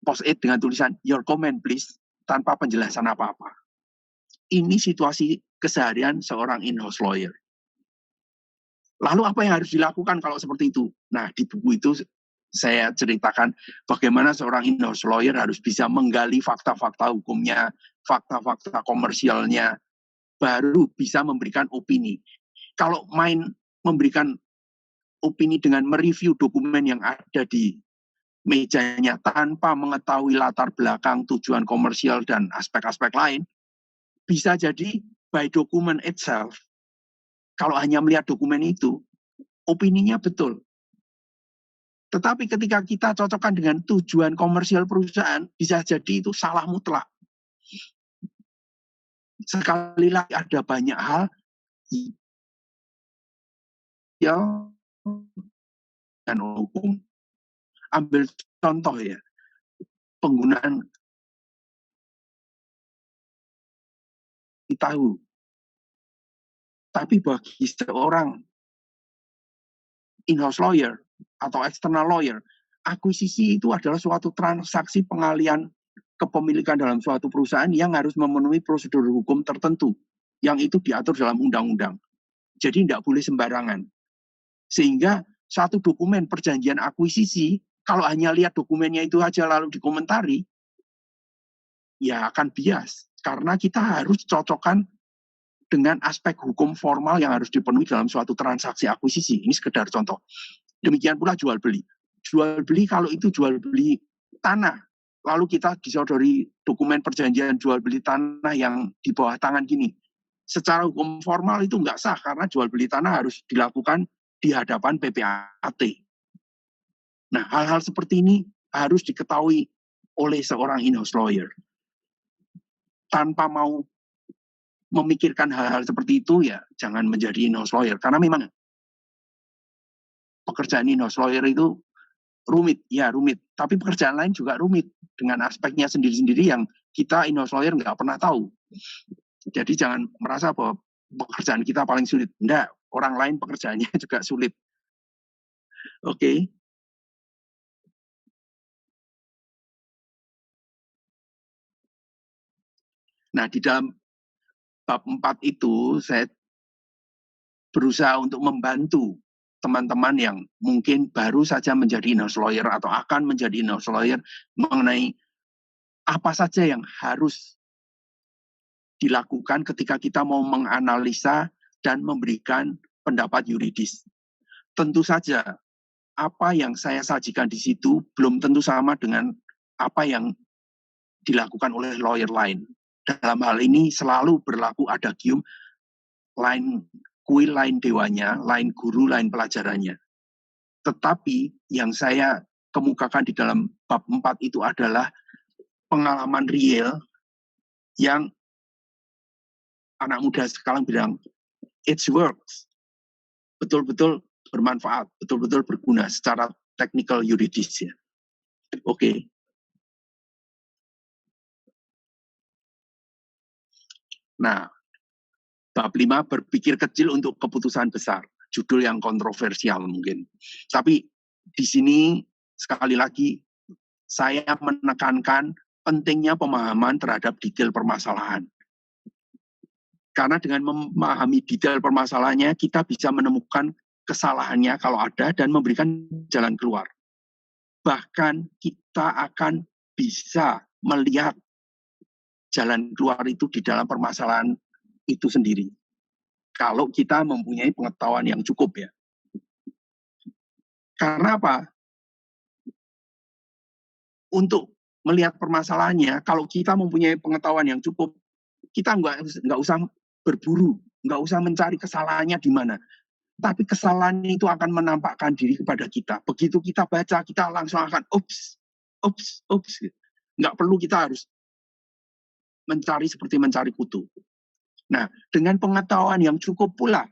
post-it dengan tulisan your comment please tanpa penjelasan apa-apa. Ini situasi keseharian seorang in-house lawyer. Lalu apa yang harus dilakukan kalau seperti itu? Nah, di buku itu saya ceritakan bagaimana seorang in-house lawyer harus bisa menggali fakta-fakta hukumnya, fakta-fakta komersialnya, baru bisa memberikan opini. Kalau main memberikan opini dengan mereview dokumen yang ada di mejanya tanpa mengetahui latar belakang, tujuan komersial, dan aspek-aspek lain, bisa jadi by document itself, kalau hanya melihat dokumen itu, opininya betul. Tetapi ketika kita cocokkan dengan tujuan komersial perusahaan, bisa jadi itu salah mutlak. Sekali lagi ada banyak hal yang dan hukum. Ambil contoh ya, penggunaan tahu. Tapi bagi seorang in-house lawyer atau external lawyer, akuisisi itu adalah suatu transaksi pengalian kepemilikan dalam suatu perusahaan yang harus memenuhi prosedur hukum tertentu yang itu diatur dalam undang-undang. Jadi tidak boleh sembarangan. Sehingga satu dokumen perjanjian akuisisi, kalau hanya lihat dokumennya itu aja lalu dikomentari, ya akan bias. Karena kita harus cocokkan dengan aspek hukum formal yang harus dipenuhi dalam suatu transaksi akuisisi. Ini sekedar contoh. Demikian pula jual beli. Jual beli kalau itu jual beli tanah, lalu kita disodori dokumen perjanjian jual beli tanah yang di bawah tangan gini. Secara hukum formal itu nggak sah karena jual beli tanah harus dilakukan di hadapan PPAT. Nah, hal-hal seperti ini harus diketahui oleh seorang in-house lawyer. Tanpa mau memikirkan hal-hal seperti itu, ya jangan menjadi in-house lawyer. Karena memang pekerjaan in-house lawyer itu rumit, ya rumit. Tapi pekerjaan lain juga rumit dengan aspeknya sendiri-sendiri yang kita in-house lawyer nggak pernah tahu. Jadi jangan merasa bahwa pekerjaan kita paling sulit. Enggak, orang lain pekerjaannya juga sulit. Oke. Nah, di dalam bab 4 itu saya berusaha untuk membantu teman-teman yang mungkin baru saja menjadi in-house lawyer atau akan menjadi in-house lawyer mengenai apa saja yang harus dilakukan ketika kita mau menganalisa dan memberikan pendapat yuridis. Tentu saja apa yang saya sajikan di situ belum tentu sama dengan apa yang dilakukan oleh lawyer lain. Dalam hal ini selalu berlaku adagium lain kuil, lain dewanya, lain guru, lain pelajarannya. Tetapi yang saya kemukakan di dalam bab 4 itu adalah pengalaman real yang anak muda sekarang bilang, it works. Betul-betul bermanfaat, betul-betul berguna secara teknikal yuridis ya. Oke. Nah, bab 5 berpikir kecil untuk keputusan besar. Judul yang kontroversial mungkin. Tapi di sini sekali lagi saya menekankan pentingnya pemahaman terhadap detail permasalahan. Karena dengan memahami detail permasalahannya, kita bisa menemukan kesalahannya kalau ada dan memberikan jalan keluar. Bahkan kita akan bisa melihat jalan keluar itu di dalam permasalahan itu sendiri. Kalau kita mempunyai pengetahuan yang cukup ya. Karena apa? Untuk melihat permasalahannya, kalau kita mempunyai pengetahuan yang cukup, kita nggak usah berburu, nggak usah mencari kesalahannya di mana. Tapi kesalahan itu akan menampakkan diri kepada kita. Begitu kita baca, kita langsung akan ups. Nggak perlu kita harus mencari seperti mencari kutu. Nah, dengan pengetahuan yang cukup pula,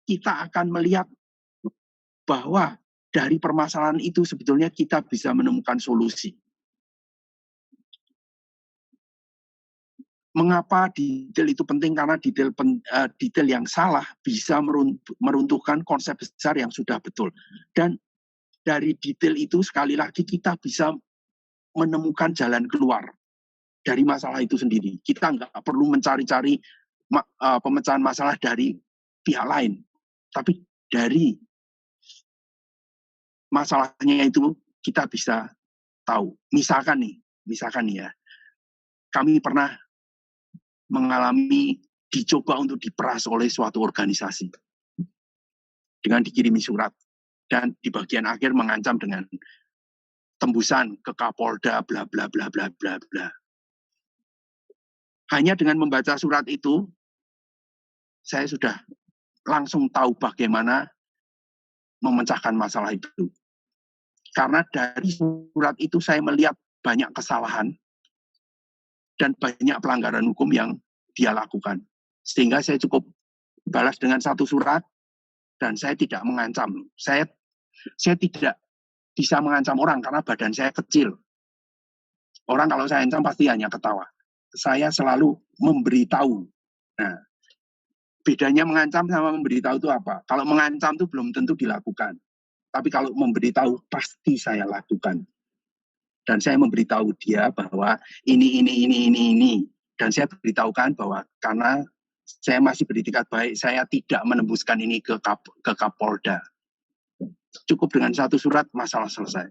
kita akan melihat bahwa dari permasalahan itu sebetulnya kita bisa menemukan solusi. Mengapa detail itu penting? Karena detail yang salah bisa meruntuhkan konsep besar yang sudah betul. Dan dari detail itu sekali lagi kita bisa menemukan jalan keluar dari masalah itu sendiri. Kita nggak perlu mencari-cari pemecahan masalah dari pihak lain. Tapi dari masalahnya itu kita bisa tahu. Misalkan nih ya, kami pernah mengalami dicoba untuk diperas oleh suatu organisasi dengan dikirimi surat dan di bagian akhir mengancam dengan tembusan ke Kapolda bla bla bla bla bla bla. Hanya dengan membaca surat itu saya sudah langsung tahu bagaimana memecahkan masalah itu. Karena dari surat itu saya melihat banyak kesalahan dan banyak pelanggaran hukum yang dia lakukan. Sehingga saya cukup balas dengan satu surat dan saya tidak mengancam. Saya tidak bisa mengancam orang karena badan saya kecil. Orang kalau saya ancam pasti hanya ketawa. Saya selalu memberitahu. Nah, bedanya mengancam sama memberitahu itu apa? Kalau mengancam itu belum tentu dilakukan. Tapi kalau memberitahu pasti saya lakukan. Dan saya memberitahu dia bahwa ini. Dan saya beritahukan bahwa karena saya masih beritikat baik, saya tidak menembuskan ini ke Kapolda. Cukup dengan satu surat, masalah selesai.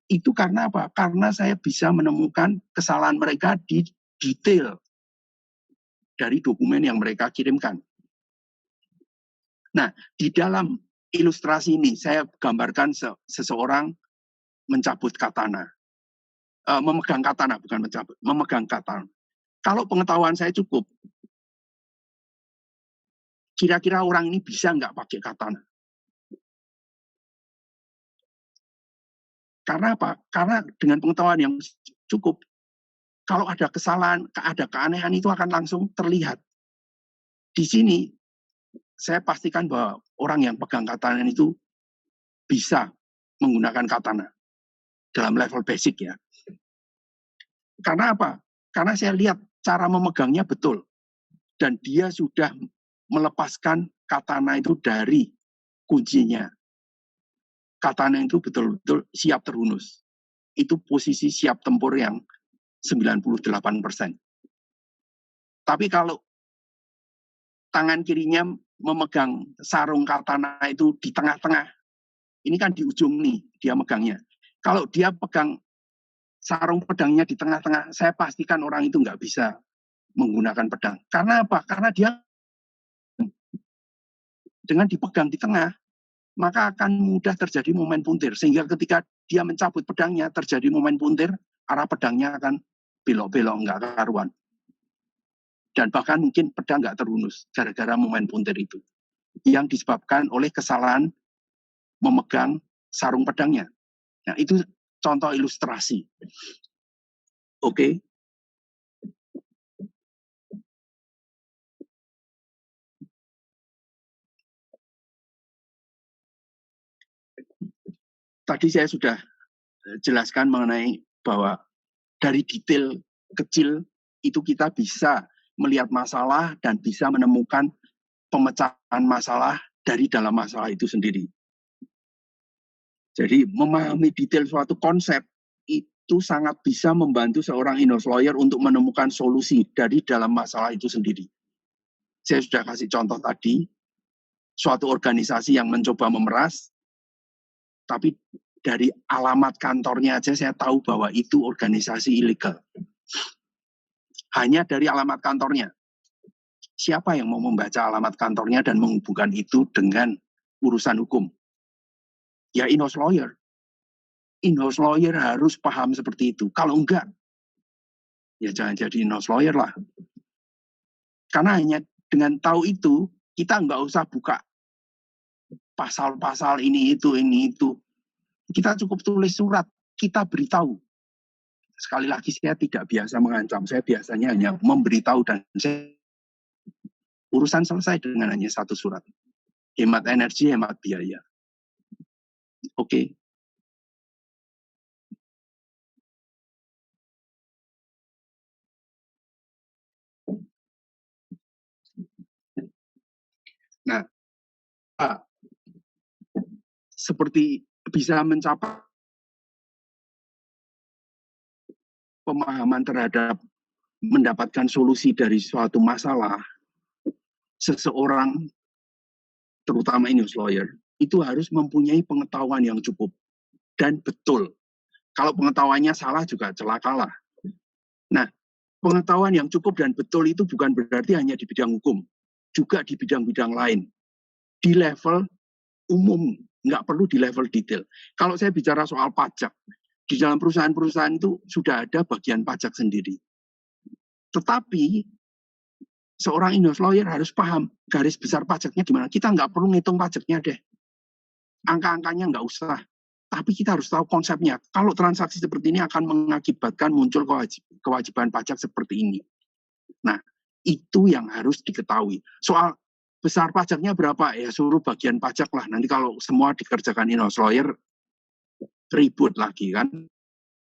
Itu karena apa? Karena saya bisa menemukan kesalahan mereka di detail dari dokumen yang mereka kirimkan. Nah, di dalam ilustrasi ini, saya gambarkan seseorang mencabut katana. Memegang katana, bukan mencabut, memegang katana. Kalau pengetahuan saya cukup, kira-kira orang ini bisa nggak pakai katana? Karena apa? Karena dengan pengetahuan yang cukup, kalau ada kesalahan, ada keanehan itu akan langsung terlihat. Di sini, saya pastikan bahwa orang yang pegang katana itu bisa menggunakan katana dalam level basic ya. Karena apa? Karena saya lihat cara memegangnya betul. Dan dia sudah melepaskan katana itu dari kuncinya. Katana itu betul-betul siap terhunus. Itu posisi siap tempur yang 98%. Tapi kalau tangan kirinya memegang sarung katana itu di tengah-tengah, ini kan di ujung nih dia megangnya. Kalau dia pegang sarung pedangnya di tengah-tengah, saya pastikan orang itu nggak bisa menggunakan pedang. Karena apa? Karena dia dengan dipegang di tengah, maka akan mudah terjadi momen puntir. Sehingga ketika dia mencabut pedangnya, terjadi momen puntir, arah pedangnya akan belok-belok, nggak karuan. Dan bahkan mungkin pedang nggak terhunus, gara-gara momen puntir itu. Yang disebabkan oleh kesalahan memegang sarung pedangnya. Nah, itu contoh ilustrasi. Oke. Tadi saya sudah jelaskan mengenai bahwa dari detail kecil itu kita bisa melihat masalah dan bisa menemukan pemecahan masalah dari dalam masalah itu sendiri. Jadi memahami detail suatu konsep itu sangat bisa membantu seorang in-house lawyer untuk menemukan solusi dari dalam masalah itu sendiri. Saya sudah kasih contoh tadi, suatu organisasi yang mencoba memeras, tapi dari alamat kantornya aja saya tahu bahwa itu organisasi ilegal. Hanya dari alamat kantornya. siapa yang mau membaca alamat kantornya dan menghubungkan itu dengan urusan hukum? Ya in-house lawyer. In-house lawyer harus paham seperti itu. Kalau enggak, ya jangan jadi in-house lawyer lah. Karena hanya dengan tahu itu, kita nggak usah buka pasal-pasal ini itu. Kita cukup tulis surat, kita beritahu. Sekali lagi, saya tidak biasa mengancam, saya biasanya hanya memberitahu dan urusan selesai dengan hanya satu surat. Hemat energi, hemat biaya. Oke. Nah, seperti bisa mencapai pemahaman terhadap mendapatkan solusi dari suatu masalah, seseorang, terutama in-house lawyer, itu harus mempunyai pengetahuan yang cukup dan betul. Kalau pengetahuannya salah juga celakalah. Nah, pengetahuan yang cukup dan betul itu bukan berarti hanya di bidang hukum, juga di bidang-bidang lain. Di level umum, nggak perlu di level detail. Kalau saya bicara soal pajak, di dalam perusahaan-perusahaan itu sudah ada bagian pajak sendiri. Tetapi seorang in-house lawyer harus paham garis besar pajaknya gimana. Kita nggak perlu ngitung pajaknya deh. Angka-angkanya nggak usah. Tapi kita harus tahu konsepnya. Kalau transaksi seperti ini akan mengakibatkan muncul kewajiban pajak seperti ini. Nah, itu yang harus diketahui. Soal besar pajaknya berapa? Ya suruh bagian pajak lah. Nanti kalau semua dikerjakan in-house lawyer, ribut lagi kan.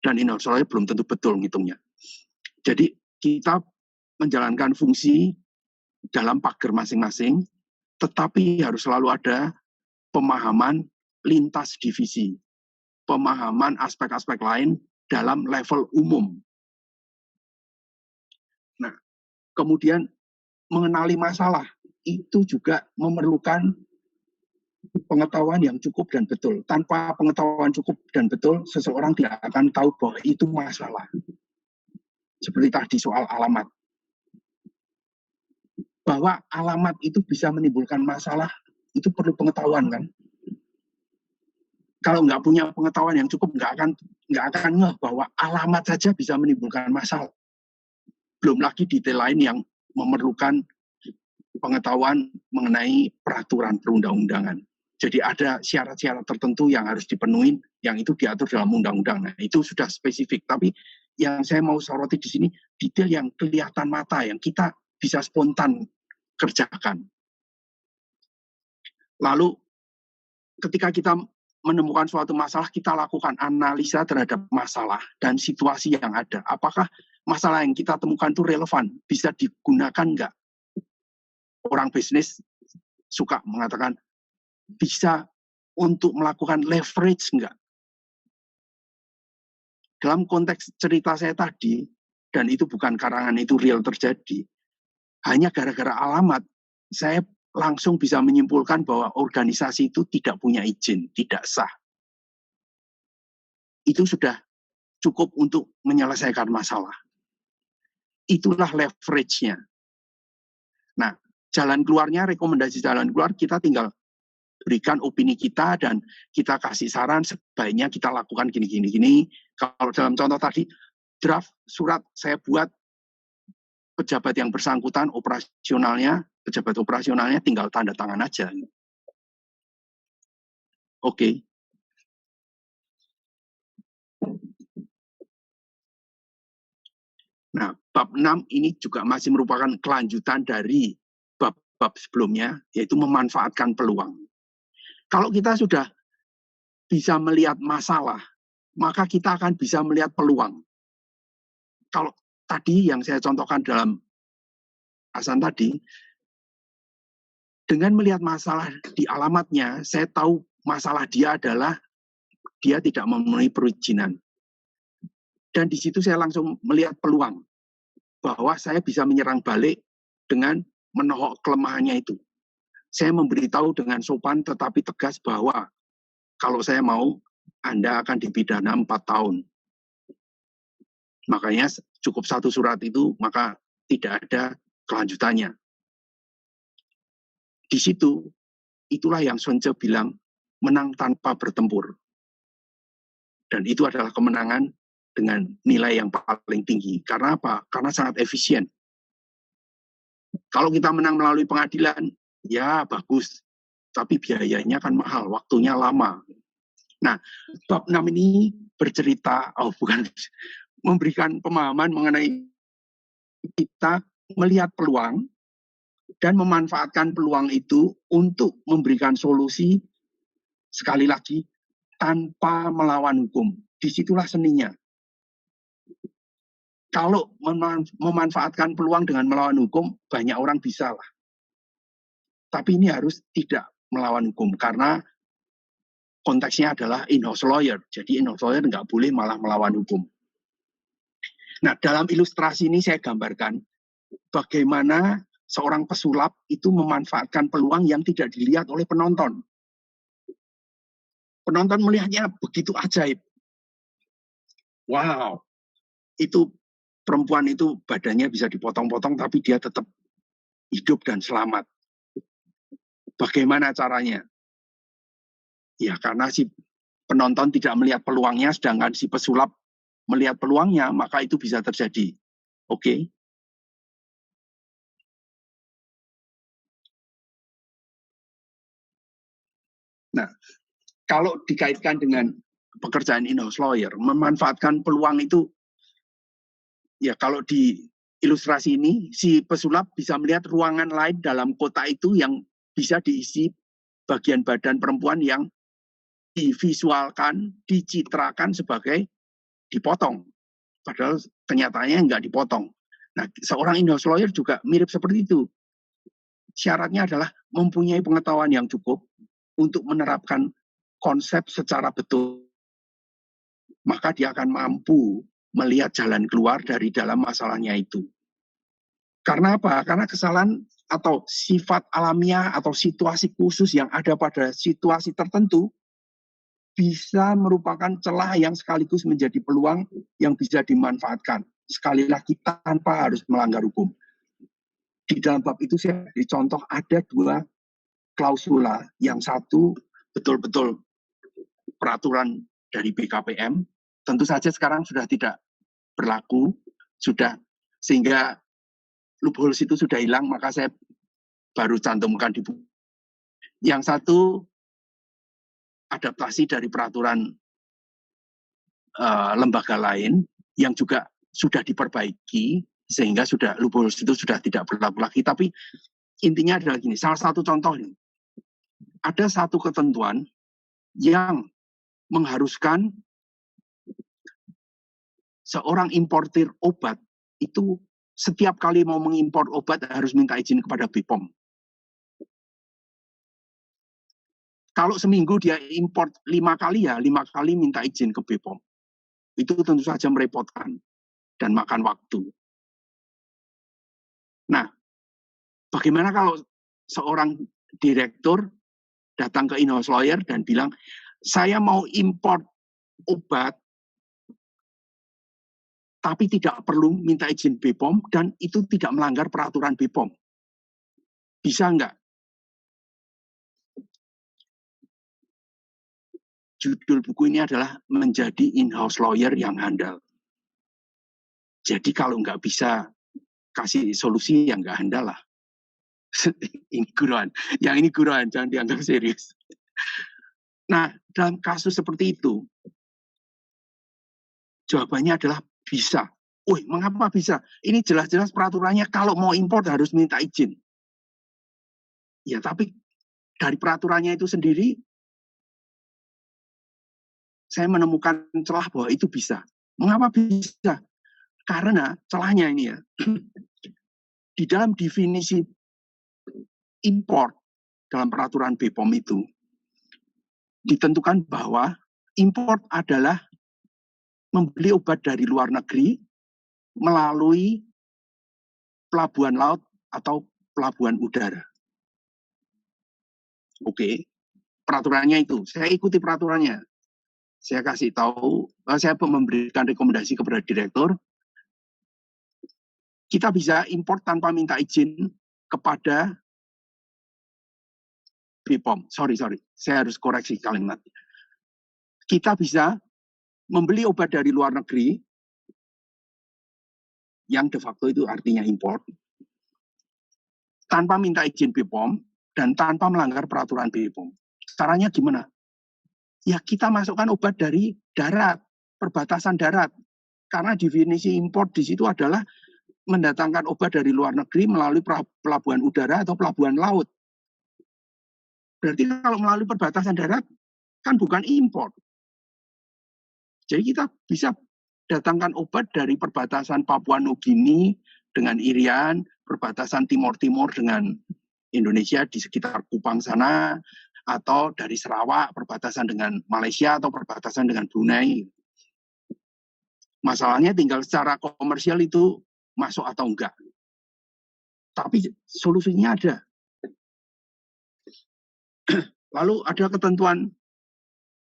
Dan in-house lawyer belum tentu betul ngitungnya. Jadi kita menjalankan fungsi dalam pagar masing-masing, tetapi harus selalu ada pemahaman lintas divisi, pemahaman aspek-aspek lain dalam level umum. Nah, kemudian mengenali masalah itu juga memerlukan pengetahuan yang cukup dan betul. Tanpa pengetahuan cukup dan betul, seseorang tidak akan tahu bahwa itu masalah. Seperti tadi soal alamat. Bahwa alamat itu bisa menimbulkan masalah, itu perlu pengetahuan kan. Kalau nggak punya pengetahuan yang cukup, nggak akan ngeh bahwa alamat saja bisa menimbulkan masalah. Belum lagi detail lain yang memerlukan pengetahuan mengenai peraturan perundang-undangan. Jadi ada syarat-syarat tertentu yang harus dipenuhi, yang itu diatur dalam undang-undang. Nah, itu sudah spesifik. Tapi yang saya mau soroti di sini, detail yang kelihatan mata, yang kita bisa spontan kerjakan. Lalu, ketika kita menemukan suatu masalah, kita lakukan analisa terhadap masalah dan situasi yang ada. Apakah masalah yang kita temukan itu relevan? Bisa digunakan nggak? Orang bisnis suka mengatakan, bisa untuk melakukan leverage nggak? Dalam konteks cerita saya tadi, dan itu bukan karangan, itu real terjadi, hanya gara-gara alamat, saya langsung bisa menyimpulkan bahwa organisasi itu tidak punya izin, tidak sah. Itu sudah cukup untuk menyelesaikan masalah. Itulah leverage-nya. Nah, jalan keluarnya, rekomendasi jalan keluar, kita tinggal berikan opini kita dan kita kasih saran sebaiknya kita lakukan gini. Kalau dalam contoh tadi, draft surat saya buat, pejabat yang bersangkutan pejabat operasionalnya tinggal tanda tangan aja. Oke. Nah, bab 6 ini juga masih merupakan kelanjutan dari bab sebelumnya, yaitu memanfaatkan peluang. Kalau kita sudah bisa melihat masalah, maka kita akan bisa melihat peluang. Kalau tadi yang saya contohkan dalam asan tadi, dengan melihat masalah di alamatnya, saya tahu masalah dia adalah dia tidak memenuhi perizinan. Dan di situ saya langsung melihat peluang bahwa saya bisa menyerang balik dengan menohok kelemahannya itu. Saya memberitahu dengan sopan tetapi tegas bahwa kalau saya mau, Anda akan dipidana 4 tahun. Makanya cukup satu surat itu, maka tidak ada kelanjutannya. di situ, itulah yang Sun-ce bilang, menang tanpa bertempur. Dan itu adalah kemenangan dengan nilai yang paling tinggi. Karena apa? Karena sangat efisien. Kalau kita menang melalui pengadilan, ya bagus. Tapi biayanya kan mahal, waktunya lama. Nah, bab 6 ini bercerita, memberikan pemahaman mengenai kita melihat peluang dan memanfaatkan peluang itu untuk memberikan solusi, sekali lagi, tanpa melawan hukum. Disitulah seninya. Kalau memanfaatkan peluang dengan melawan hukum, banyak orang bisa lah. Tapi ini harus tidak melawan hukum, karena konteksnya adalah in-house lawyer. Jadi in-house lawyer nggak boleh malah melawan hukum. Nah, dalam ilustrasi ini saya gambarkan bagaimana seorang pesulap itu memanfaatkan peluang yang tidak dilihat oleh penonton. Penonton melihatnya begitu ajaib. Wow, itu perempuan itu badannya bisa dipotong-potong tapi dia tetap hidup dan selamat. Bagaimana caranya? Ya karena si penonton tidak melihat peluangnya, sedangkan si pesulap melihat peluangnya, maka itu bisa terjadi. Oke? Nah, kalau dikaitkan dengan pekerjaan in-house lawyer, memanfaatkan peluang itu, ya kalau di ilustrasi ini, si pesulap bisa melihat ruangan lain dalam kota itu yang bisa diisi bagian badan perempuan yang divisualkan, dicitrakan sebagai dipotong. Padahal kenyataannya nggak dipotong. Nah, seorang in-house lawyer juga mirip seperti itu. Syaratnya adalah mempunyai pengetahuan yang cukup untuk menerapkan konsep secara betul. Maka dia akan mampu melihat jalan keluar dari dalam masalahnya itu. Karena apa? Karena kesalahan atau sifat alamiah atau situasi khusus yang ada pada situasi tertentu bisa merupakan celah yang sekaligus menjadi peluang yang bisa dimanfaatkan. Sekali lagi tanpa harus melanggar hukum. Di dalam bab itu saya beri contoh ada 2 klausula. Yang satu betul-betul peraturan dari BKPM. Tentu saja sekarang sudah tidak berlaku, sudah sehingga loopholes itu sudah hilang, maka saya baru cantumkan di buku. Yang satu adaptasi dari peraturan lembaga lain yang juga sudah diperbaiki sehingga sudah loopholes itu sudah tidak berlaku lagi. Tapi intinya adalah gini, salah satu contoh ini, ada satu ketentuan yang mengharuskan seorang importir obat itu setiap kali mau mengimpor obat harus minta izin kepada BPOM. Kalau seminggu dia import 5 kali ya 5 kali minta izin ke BPOM. Itu tentu saja merepotkan dan makan waktu. Nah, bagaimana kalau seorang direktur datang ke in-house lawyer dan bilang, saya mau import obat tapi tidak perlu minta izin BPOM dan itu tidak melanggar peraturan BPOM. Bisa enggak? Judul buku ini adalah menjadi in-house lawyer yang handal. Jadi kalau nggak bisa kasih solusi yang nggak handal lah. Ini guruan. Yang ini guruan, jangan dianggap serius. Nah, dalam kasus seperti itu, jawabannya adalah bisa. Wih, mengapa bisa? Ini jelas-jelas peraturannya kalau mau impor harus minta izin. Ya, tapi dari peraturannya itu sendiri, saya menemukan celah bahwa itu bisa. Mengapa bisa? Karena celahnya ini ya, di dalam definisi import dalam peraturan BPOM itu, ditentukan bahwa import adalah membeli obat dari luar negeri melalui pelabuhan laut atau pelabuhan udara. Oke, peraturannya itu. Saya ikuti peraturannya. Saya kasih tahu, saya memberikan rekomendasi kepada direktur, kita bisa import tanpa minta izin kepada BPOM. Sorry, saya harus koreksi kalimat. Kita bisa membeli obat dari luar negeri, yang de facto itu artinya import, tanpa minta izin BPOM, dan tanpa melanggar peraturan BPOM. Caranya gimana? Ya kita masukkan obat dari darat, perbatasan darat. Karena definisi import di situ adalah mendatangkan obat dari luar negeri melalui pelabuhan udara atau pelabuhan laut. Berarti kalau melalui perbatasan darat, kan bukan import. Jadi kita bisa datangkan obat dari perbatasan Papua Nugini dengan Irian, perbatasan Timur-Timur dengan Indonesia di sekitar Kupang sana, atau dari Sarawak, perbatasan dengan Malaysia, atau perbatasan dengan Brunei. Masalahnya tinggal secara komersial itu masuk atau enggak. Tapi solusinya ada. Lalu ada ketentuan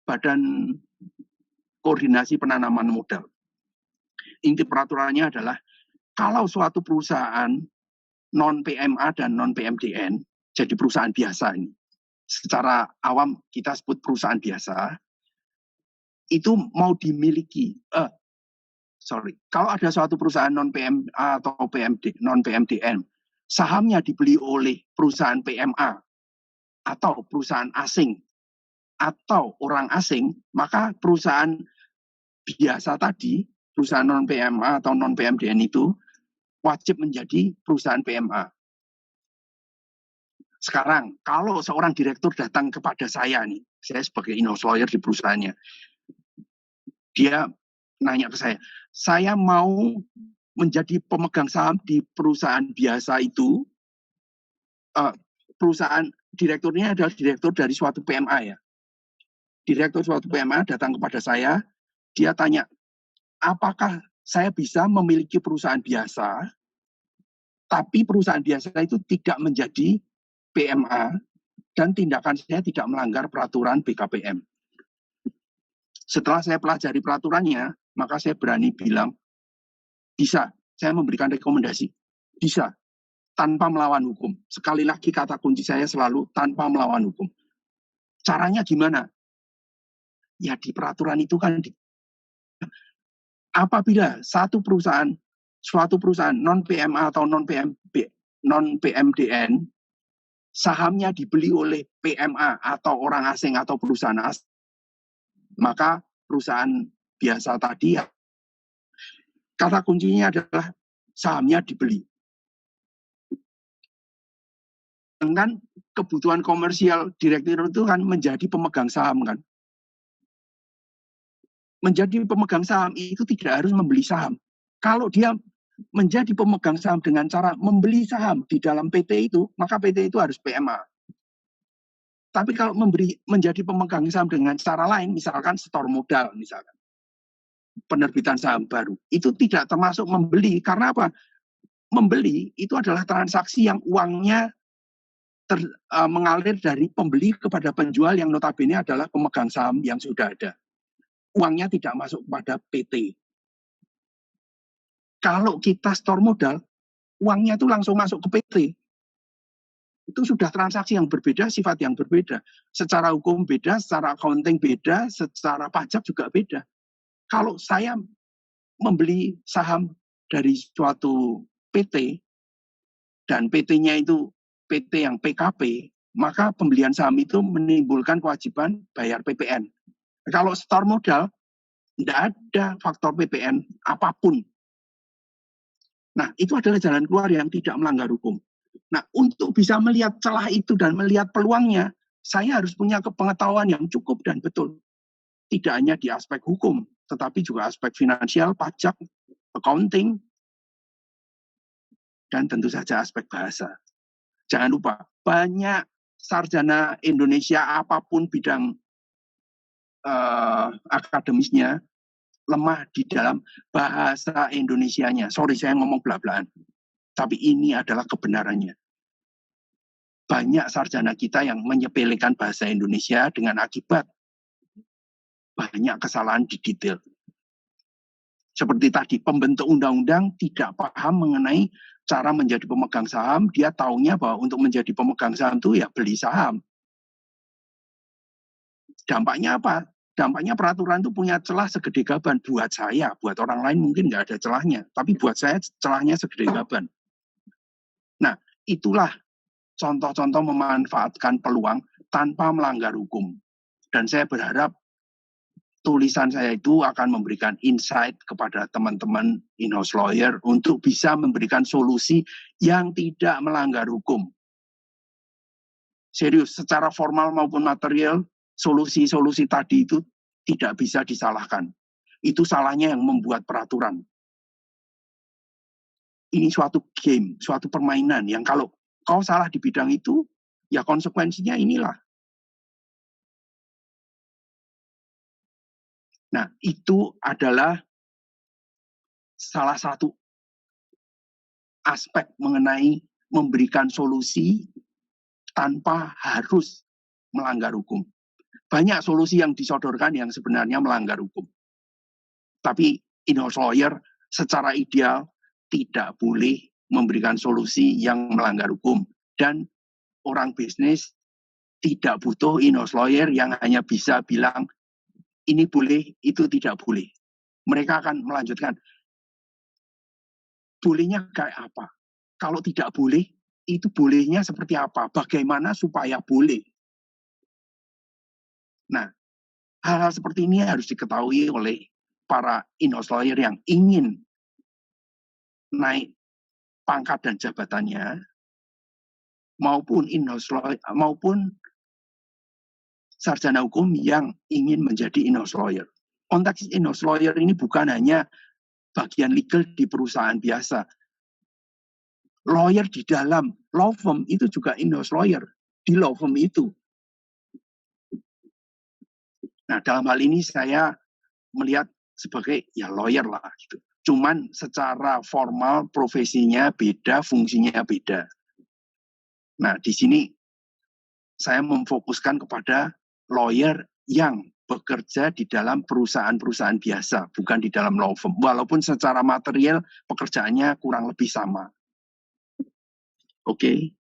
Badan Koordinasi Penanaman Modal. Inti peraturannya adalah kalau suatu perusahaan non-PMA dan non-PMDN, jadi perusahaan biasa ini, secara awam kita sebut perusahaan biasa, itu mau dimiliki, kalau ada suatu perusahaan non-PMA atau non-PMDN, sahamnya dibeli oleh perusahaan PMA atau perusahaan asing atau orang asing, maka perusahaan biasa tadi, perusahaan non-PMA atau non-PMDN itu wajib menjadi perusahaan PMA. Sekarang, kalau seorang direktur datang kepada saya nih, saya sebagai in-house lawyer di perusahaannya, dia nanya ke saya mau menjadi pemegang saham di perusahaan biasa itu, perusahaan direkturnya adalah direktur dari suatu PMA ya. Direktur suatu PMA datang kepada saya, dia tanya, apakah saya bisa memiliki perusahaan biasa, tapi perusahaan biasa itu tidak menjadi PMA, dan tindakan saya tidak melanggar peraturan BKPM. Setelah saya pelajari peraturannya, maka saya berani bilang, bisa, saya memberikan rekomendasi, bisa, tanpa melawan hukum. Sekali lagi kata kunci saya selalu tanpa melawan hukum. Caranya gimana? Ya di peraturan itu kan, apabila suatu perusahaan non-PMA atau non-PMDN, sahamnya dibeli oleh PMA atau orang asing atau perusahaan asing, maka perusahaan biasa tadi, kata kuncinya adalah sahamnya dibeli. Dengan kebutuhan komersial direktur itu kan menjadi pemegang saham kan. Menjadi pemegang saham itu tidak harus membeli saham. Kalau dia menjadi pemegang saham dengan cara membeli saham di dalam PT itu, maka PT itu harus PMA. Tapi kalau menjadi pemegang saham dengan cara lain, misalkan setor modal, misalkan penerbitan saham baru, itu tidak termasuk membeli. Karena apa? Membeli itu adalah transaksi yang uangnya mengalir dari pembeli kepada penjual yang notabene adalah pemegang saham yang sudah ada. Uangnya tidak masuk kepada PT. Kalau kita store modal, uangnya itu langsung masuk ke PT. Itu sudah transaksi yang berbeda, sifat yang berbeda. Secara hukum beda, secara accounting beda, secara pajak juga beda. Kalau saya membeli saham dari suatu PT, dan PT-nya itu PT yang PKP, maka pembelian saham itu menimbulkan kewajiban bayar PPN. Kalau store modal, tidak ada faktor PPN apapun. Nah, itu adalah jalan keluar yang tidak melanggar hukum. Nah, untuk bisa melihat celah itu dan melihat peluangnya, saya harus punya pengetahuan yang cukup dan betul. Tidak hanya di aspek hukum, tetapi juga aspek finansial, pajak, accounting, dan tentu saja aspek bahasa. Jangan lupa, banyak sarjana Indonesia apapun bidang akademisnya lemah di dalam bahasa Indonesianya. Sorry, saya ngomong bela-belaan. Tapi ini adalah kebenarannya. Banyak sarjana kita yang menyepelekan bahasa Indonesia dengan akibat banyak kesalahan di detail. Seperti tadi, pembentuk undang-undang tidak paham mengenai cara menjadi pemegang saham. Dia taunya bahwa untuk menjadi pemegang saham itu ya beli saham. Dampaknya apa? Dampaknya peraturan itu punya celah segede gaban. Buat saya, buat orang lain mungkin nggak ada celahnya. Tapi buat saya celahnya segede gaban. Nah, itulah contoh-contoh memanfaatkan peluang tanpa melanggar hukum. Dan saya berharap tulisan saya itu akan memberikan insight kepada teman-teman in-house lawyer untuk bisa memberikan solusi yang tidak melanggar hukum. Serius, secara formal maupun material, solusi-solusi tadi itu tidak bisa disalahkan. Itu salahnya yang membuat peraturan. Ini suatu game, suatu permainan yang kalau kau salah di bidang itu, ya konsekuensinya inilah. Nah, itu adalah salah satu aspek mengenai memberikan solusi tanpa harus melanggar hukum. Banyak solusi yang disodorkan yang sebenarnya melanggar hukum. Tapi in-house lawyer secara ideal tidak boleh memberikan solusi yang melanggar hukum. Dan orang bisnis tidak butuh in-house lawyer yang hanya bisa bilang ini boleh, itu tidak boleh. Mereka akan melanjutkan. Bolehnya kayak apa? Kalau tidak boleh, itu bolehnya seperti apa? Bagaimana supaya boleh? Nah, hal-hal seperti ini harus diketahui oleh para in-house lawyer yang ingin naik pangkat dan jabatannya, maupun in-house lawyer, maupun sarjana hukum yang ingin menjadi in-house lawyer. Konteks in-house lawyer ini bukan hanya bagian legal di perusahaan biasa. Lawyer di dalam law firm itu juga in-house lawyer di law firm itu. Nah, dalam hal ini saya melihat sebagai ya lawyer lah gitu. Cuman secara formal profesinya beda, fungsinya beda. Nah, di sini saya memfokuskan kepada lawyer yang bekerja di dalam perusahaan-perusahaan biasa, bukan di dalam law firm. Walaupun secara material pekerjaannya kurang lebih sama. Oke.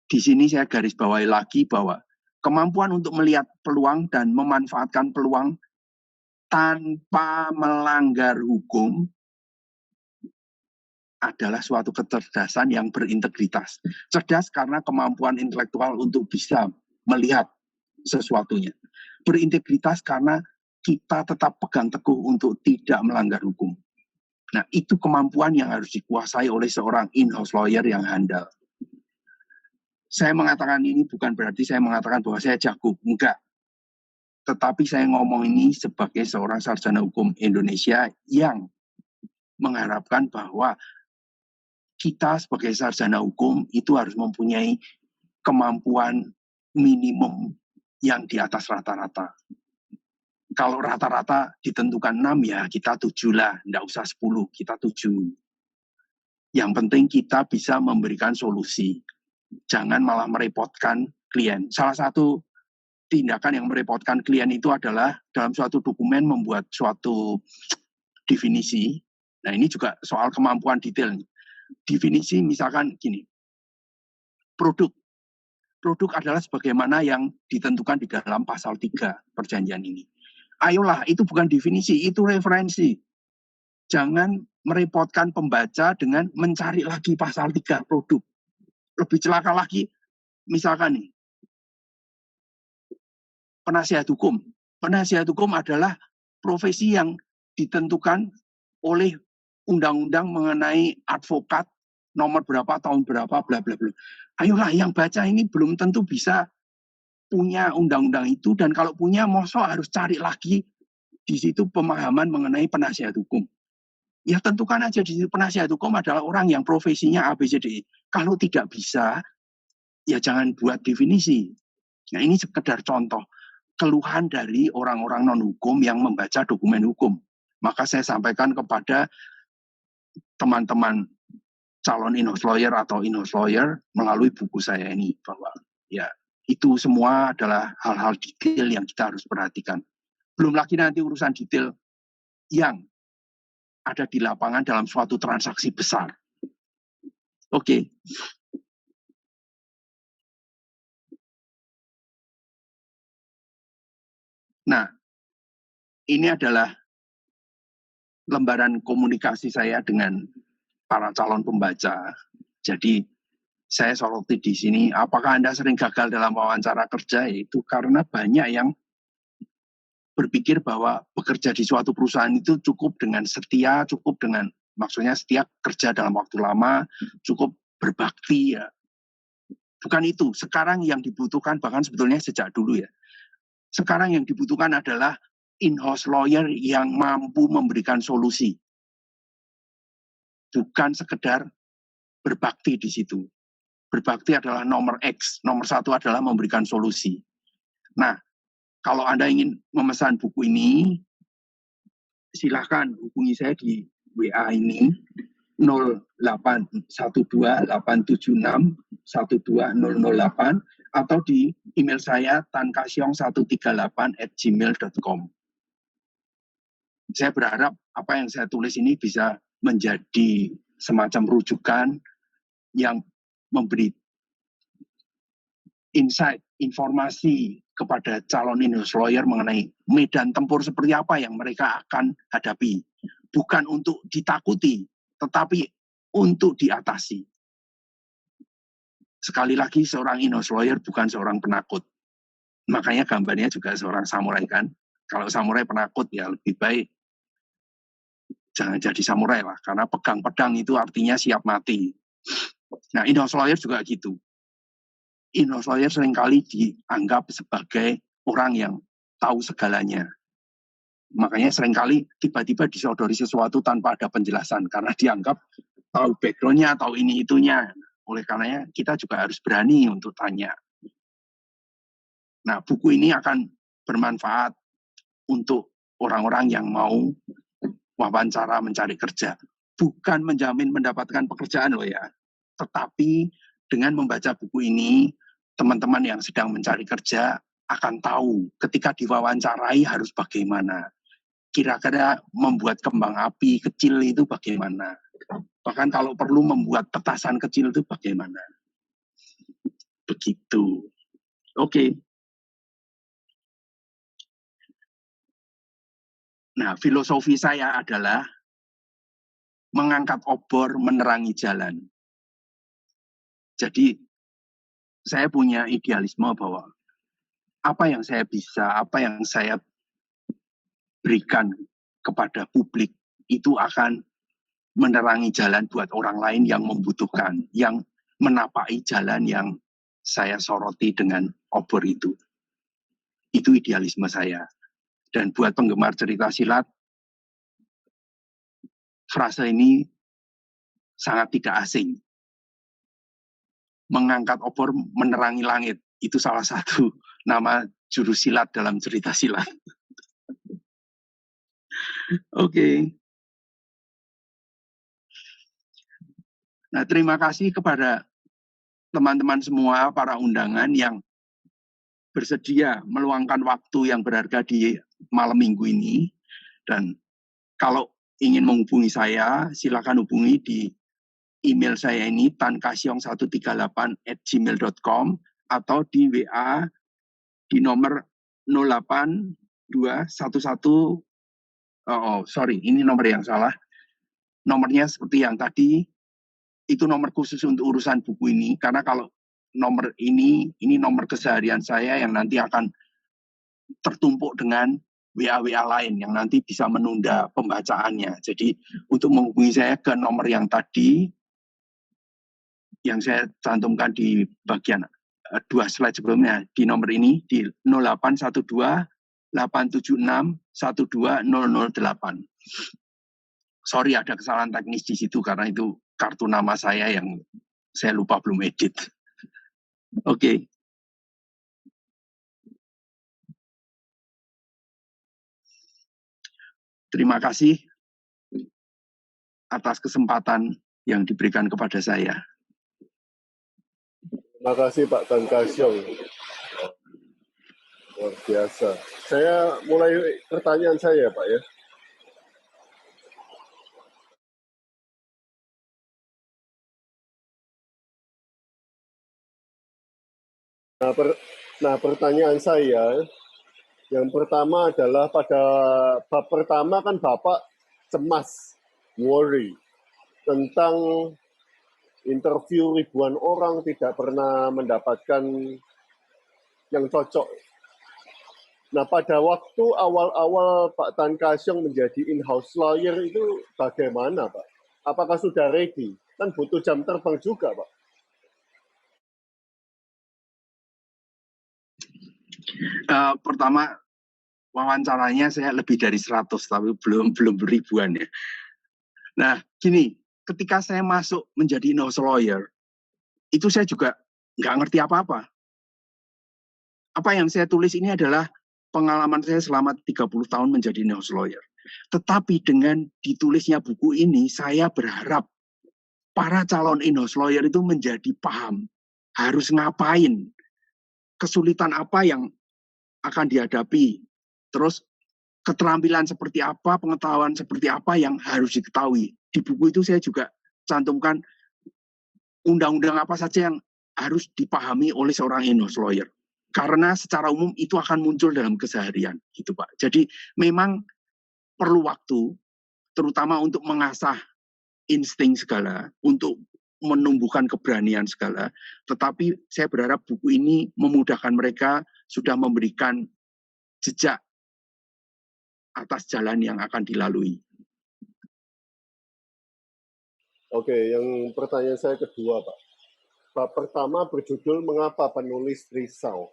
Di sini saya garis bawahi lagi bahwa kemampuan untuk melihat peluang dan memanfaatkan peluang tanpa melanggar hukum adalah suatu kecerdasan yang berintegritas. Cerdas karena kemampuan intelektual untuk bisa melihat sesuatunya. Berintegritas karena kita tetap pegang teguh untuk tidak melanggar hukum. Nah, itu kemampuan yang harus dikuasai oleh seorang in-house lawyer yang handal. Saya mengatakan ini bukan berarti saya mengatakan bahwa saya jago, enggak. Tetapi saya ngomong ini sebagai seorang sarjana hukum Indonesia yang mengharapkan bahwa kita sebagai sarjana hukum itu harus mempunyai kemampuan minimum yang di atas rata-rata. Kalau rata-rata ditentukan 6, ya kita 7 lah, enggak usah 10, kita 7. Yang penting kita bisa memberikan solusi. Jangan malah merepotkan klien. Salah satu tindakan yang merepotkan klien itu adalah dalam suatu dokumen membuat suatu definisi. Nah, ini juga soal kemampuan detail. Definisi misalkan gini, produk. Produk adalah sebagaimana yang ditentukan di dalam pasal 3 perjanjian ini. Ayolah, itu bukan definisi, itu referensi. Jangan merepotkan pembaca dengan mencari lagi pasal 3 produk. Lebih celaka lagi, misalkan nih, penasihat hukum. Penasihat hukum adalah profesi yang ditentukan oleh undang-undang mengenai advokat nomor berapa, tahun berapa, bla bla bla. Ayolah, yang baca ini belum tentu bisa punya undang-undang itu, dan kalau punya, mosok harus cari lagi di situ pemahaman mengenai penasihat hukum. Ya tentukan aja di situ penasihat hukum adalah orang yang profesinya ABCDE. Kalau tidak bisa, ya jangan buat definisi. Nah, ini sekedar contoh keluhan dari orang-orang non-hukum yang membaca dokumen hukum. Maka saya sampaikan kepada teman-teman calon in-house lawyer atau in-house lawyer melalui buku saya ini, bahwa ya itu semua adalah hal-hal detail yang kita harus perhatikan. Belum lagi nanti urusan detail yang ada di lapangan dalam suatu transaksi besar. Oke. Nah, ini adalah lembaran komunikasi saya dengan para calon pembaca. Jadi saya soroti di sini, apakah Anda sering gagal dalam wawancara kerja? Itu karena banyak yang berpikir bahwa bekerja di suatu perusahaan itu cukup dengan setia, cukup dengan, maksudnya setia kerja dalam waktu lama, cukup berbakti ya. Bukan itu, sekarang yang dibutuhkan, bahkan sebetulnya sejak dulu ya, sekarang yang dibutuhkan adalah in-house lawyer yang mampu memberikan solusi. Bukan sekedar berbakti di situ. Berbakti adalah nomor X, nomor satu adalah memberikan solusi. Nah, kalau Anda ingin memesan buku ini, silahkan hubungi saya di WA ini 0812-876-12008 atau di email saya tankasyong138@gmail.com. Saya berharap apa yang saya tulis ini bisa menjadi semacam rujukan yang memberi insight, informasi kepada calon in-house lawyer mengenai medan tempur seperti apa yang mereka akan hadapi. Bukan untuk ditakuti, tetapi untuk diatasi. Sekali lagi, seorang in-house lawyer bukan seorang penakut. Makanya gambarnya juga seorang samurai kan. Kalau samurai penakut ya lebih baik jangan jadi samurai lah. Karena pegang pedang itu artinya siap mati. Nah, in-house lawyer juga gitu. In-house lawyer seringkali dianggap sebagai orang yang tahu segalanya. Makanya seringkali tiba-tiba disodori sesuatu tanpa ada penjelasan. Karena dianggap tahu background-nya, tahu ini itunya. Oleh karenanya kita juga harus berani untuk tanya. Nah, buku ini akan bermanfaat untuk orang-orang yang mau wawancara mencari kerja. Bukan menjamin mendapatkan pekerjaan loh ya. Tetapi dengan membaca buku ini, teman-teman yang sedang mencari kerja akan tahu ketika diwawancarai harus bagaimana. Kira-kira membuat kembang api kecil itu bagaimana. Bahkan kalau perlu membuat petasan kecil itu bagaimana. Begitu. Oke. Nah, filosofi saya adalah mengangkat obor, menerangi jalan. Jadi, saya punya idealisme bahwa apa yang saya bisa, apa yang saya berikan kepada publik itu akan menerangi jalan buat orang lain yang membutuhkan, yang menapaki jalan yang saya soroti dengan obor itu. Itu idealisme saya. Dan buat penggemar cerita silat, frase ini sangat tidak asing. Mengangkat obor, menerangi langit. Itu salah satu nama jurus silat dalam cerita silat. Oke. Nah, terima kasih kepada teman-teman semua, para undangan yang bersedia meluangkan waktu yang berharga di malam minggu ini. Dan kalau ingin menghubungi saya, silakan hubungi di email saya ini tankasyong138@gmail.com atau di WA di nomor 082111 ini nomor yang salah. Nomornya seperti yang tadi, itu nomor khusus untuk urusan buku ini, karena kalau nomor ini nomor keseharian saya yang nanti akan tertumpuk dengan WA-WA lain yang nanti bisa menunda pembacaannya. Jadi untuk menghubungi saya ke nomor yang tadi, yang saya cantumkan di bagian 2 slide sebelumnya, di nomor ini di 0812-876-12008. Sorry ada kesalahan teknis di situ karena itu kartu nama saya yang saya lupa belum edit. Oke. Terima kasih atas kesempatan yang diberikan kepada saya. Terima kasih Pak Tan Kasyong. Luar biasa. Saya mulai pertanyaan saya Pak ya. Nah, pertanyaan saya yang pertama adalah pada bab pertama kan Bapak cemas, worry, tentang interview ribuan orang tidak pernah mendapatkan yang cocok. Nah, pada waktu awal-awal Pak Tan Kasyong menjadi in-house lawyer itu bagaimana, Pak? Apakah sudah ready? Kan butuh jam terbang juga, Pak. Pertama, wawancaranya saya lebih dari 100, tapi belum ribuan ya. Nah, gini, ketika saya masuk menjadi in-house lawyer, itu saya juga nggak ngerti apa-apa. Apa yang saya tulis ini adalah pengalaman saya selama 30 tahun menjadi in-house lawyer. Tetapi dengan ditulisnya buku ini, saya berharap para calon in-house lawyer itu menjadi paham harus ngapain, kesulitan apa yang akan dihadapi, terus keterampilan seperti apa, pengetahuan seperti apa yang harus diketahui. Di buku itu saya juga cantumkan undang-undang apa saja yang harus dipahami oleh seorang in-house lawyer. Karena secara umum itu akan muncul dalam keseharian, gitu Pak. Jadi memang perlu waktu, terutama untuk mengasah insting segala, untuk menumbuhkan keberanian segala. Tetapi saya berharap buku ini memudahkan mereka, sudah memberikan jejak atas jalan yang akan dilalui. Oke, yang pertanyaan saya kedua, Pak. Bab pertama berjudul Mengapa Penulis Risau.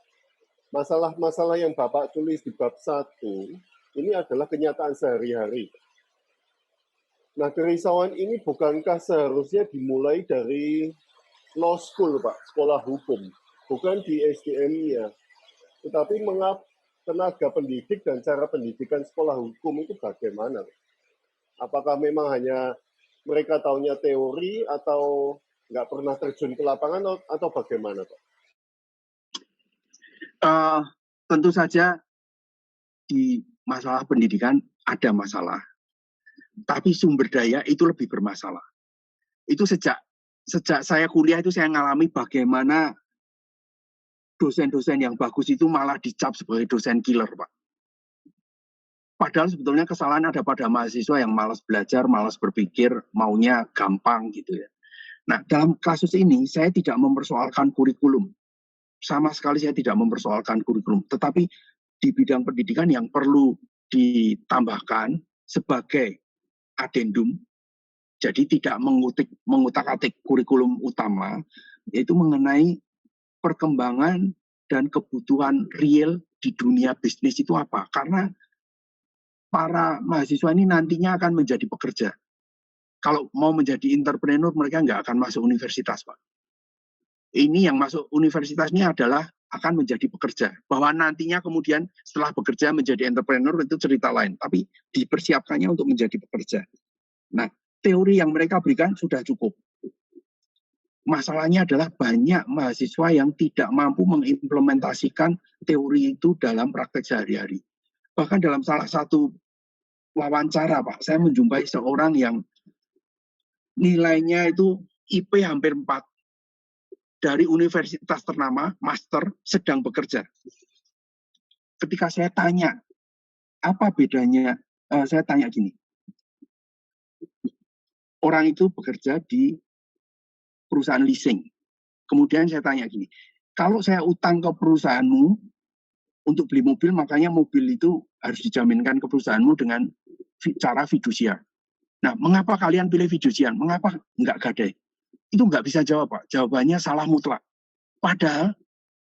Masalah-masalah yang Bapak tulis di bab 1, ini adalah kenyataan sehari-hari. Nah, kerisauan ini bukankah seharusnya dimulai dari law school, Pak, sekolah hukum, bukan di SDM-nya. Tetapi mengapa tenaga pendidik dan cara pendidikan sekolah hukum itu bagaimana? Apakah memang hanya mereka taunya teori atau nggak pernah terjun ke lapangan atau bagaimana, Pak? Tentu saja di masalah pendidikan ada masalah, tapi sumber daya itu lebih bermasalah. Itu sejak saya kuliah itu saya ngalami bagaimana dosen-dosen yang bagus itu malah dicap sebagai dosen killer, Pak. Padahal sebetulnya kesalahan ada pada mahasiswa yang malas belajar, malas berpikir, maunya gampang gitu ya. Nah, dalam kasus ini saya tidak mempersoalkan kurikulum. Sama sekali saya tidak mempersoalkan kurikulum. Tetapi di bidang pendidikan yang perlu ditambahkan sebagai adendum, jadi tidak mengutak-atik kurikulum utama, yaitu mengenai perkembangan dan kebutuhan real di dunia bisnis itu apa. Karena para mahasiswa ini nantinya akan menjadi pekerja. Kalau mau menjadi entrepreneur, mereka nggak akan masuk universitas, Pak. Ini yang masuk universitas ini adalah akan menjadi pekerja. Bahwa nantinya kemudian setelah bekerja menjadi entrepreneur itu cerita lain. Tapi dipersiapkannya untuk menjadi pekerja. Nah, teori yang mereka berikan sudah cukup. Masalahnya adalah banyak mahasiswa yang tidak mampu mengimplementasikan teori itu dalam praktek sehari-hari. Bahkan dalam salah satu wawancara, Pak, saya menjumpai seorang yang nilainya itu IP hampir 4 dari universitas ternama, master, sedang bekerja. Ketika saya tanya, apa bedanya? Saya tanya gini, orang itu bekerja di perusahaan leasing. Kemudian saya tanya gini, kalau saya utang ke perusahaanmu untuk beli mobil, makanya mobil itu harus dijaminkan ke perusahaanmu dengan cara fidusiar. Nah, mengapa kalian pilih fidusiar? Mengapa enggak gadai? Itu enggak bisa jawab, Pak. Jawabannya salah mutlak. Padahal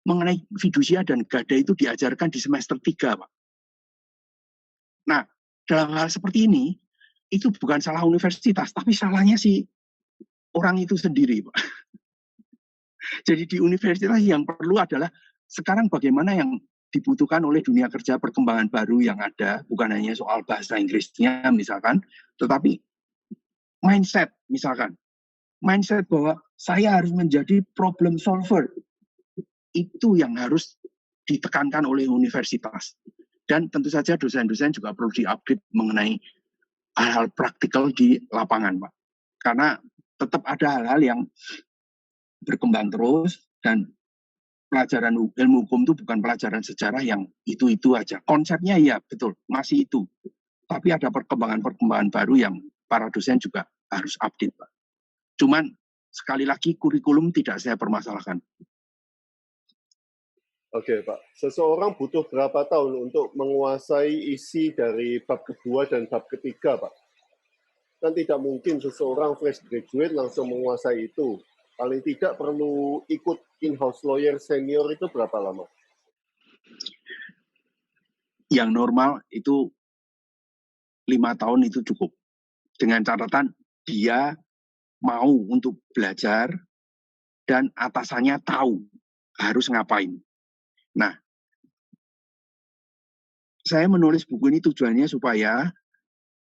mengenai fidusia dan gadai itu diajarkan di semester 3, Pak. Nah, dalam hal seperti ini, itu bukan salah universitas, tapi salahnya si orang itu sendiri, Pak. Jadi di universitas yang perlu adalah sekarang bagaimana yang dibutuhkan oleh dunia kerja, perkembangan baru yang ada, bukan hanya soal bahasa Inggrisnya misalkan, tetapi mindset misalkan. Mindset bahwa saya harus menjadi problem solver. Itu yang harus ditekankan oleh universitas. Dan tentu saja dosen-dosen juga perlu di-upgrade mengenai hal-hal praktikal di lapangan, Pak. Karena tetap ada hal-hal yang berkembang terus dan pelajaran ilmu hukum itu bukan pelajaran sejarah yang itu aja. Konsepnya ya betul, masih itu. Tapi ada perkembangan-perkembangan baru yang para dosen juga harus update, Pak. Cuman sekali lagi kurikulum tidak saya permasalahkan. Oke, Pak. Seseorang butuh berapa tahun untuk menguasai isi dari bab kedua dan bab ketiga, Pak? Kan tidak mungkin seseorang fresh graduate langsung menguasai itu. Paling tidak perlu ikut in-house lawyer senior itu berapa lama? Yang normal itu 5 tahun itu cukup. Dengan catatan dia mau untuk belajar dan atasannya tahu harus ngapain. Nah, saya menulis buku ini tujuannya supaya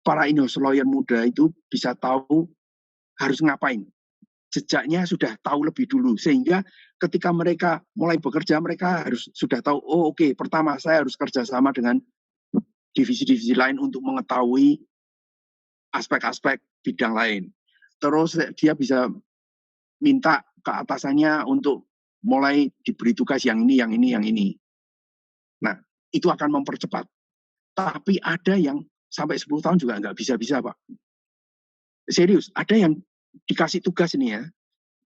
para in-house lawyer muda itu bisa tahu harus ngapain. Jejaknya sudah tahu lebih dulu, sehingga ketika mereka mulai bekerja, mereka harus sudah tahu, oh oke, pertama saya harus kerjasama dengan divisi-divisi lain untuk mengetahui aspek-aspek bidang lain. Terus dia bisa minta ke atasannya untuk mulai diberi tugas yang ini. Nah, itu akan mempercepat. Tapi ada yang sampai 10 tahun juga nggak bisa-bisa, Pak. Serius, ada yang dikasih tugas ini ya,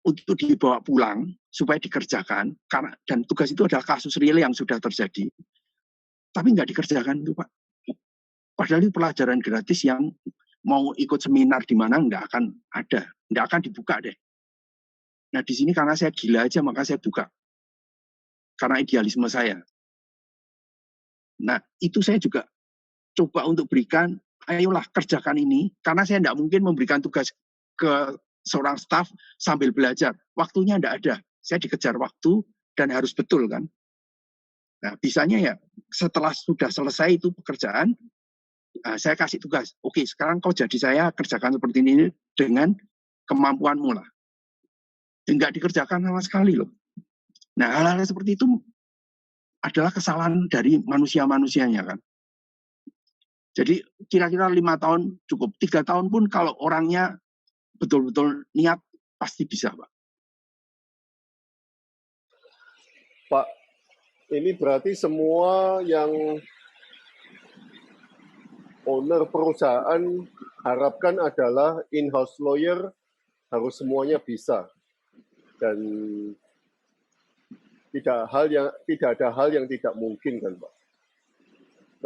untuk dibawa pulang supaya dikerjakan, karena dan tugas itu adalah kasus real yang sudah terjadi, tapi nggak dikerjakan itu, Pak. Padahal itu pelajaran gratis yang mau ikut seminar di mana nggak akan ada, nggak akan dibuka deh. Nah di sini karena saya gila aja maka saya buka, karena idealisme saya. Nah itu saya juga coba untuk berikan, ayolah kerjakan ini, karena saya tidak mungkin memberikan tugas ke seorang staf sambil belajar. Waktunya tidak ada. Saya dikejar waktu dan harus betul kan. Nah, bisanya ya setelah sudah selesai itu pekerjaan, saya kasih tugas. Oke, sekarang kau jadi saya kerjakan seperti ini dengan kemampuanmu lah. Enggak dikerjakan sama sekali loh. Nah, hal-hal seperti itu adalah kesalahan dari manusia-manusianya kan. Jadi kira-kira 5 tahun cukup. 3 tahun pun kalau orangnya betul-betul niat pasti bisa, Pak. Pak, ini berarti semua yang owner perusahaan harapkan adalah in-house lawyer harus semuanya bisa. Dan tidak ada hal yang tidak mungkin kan, Pak.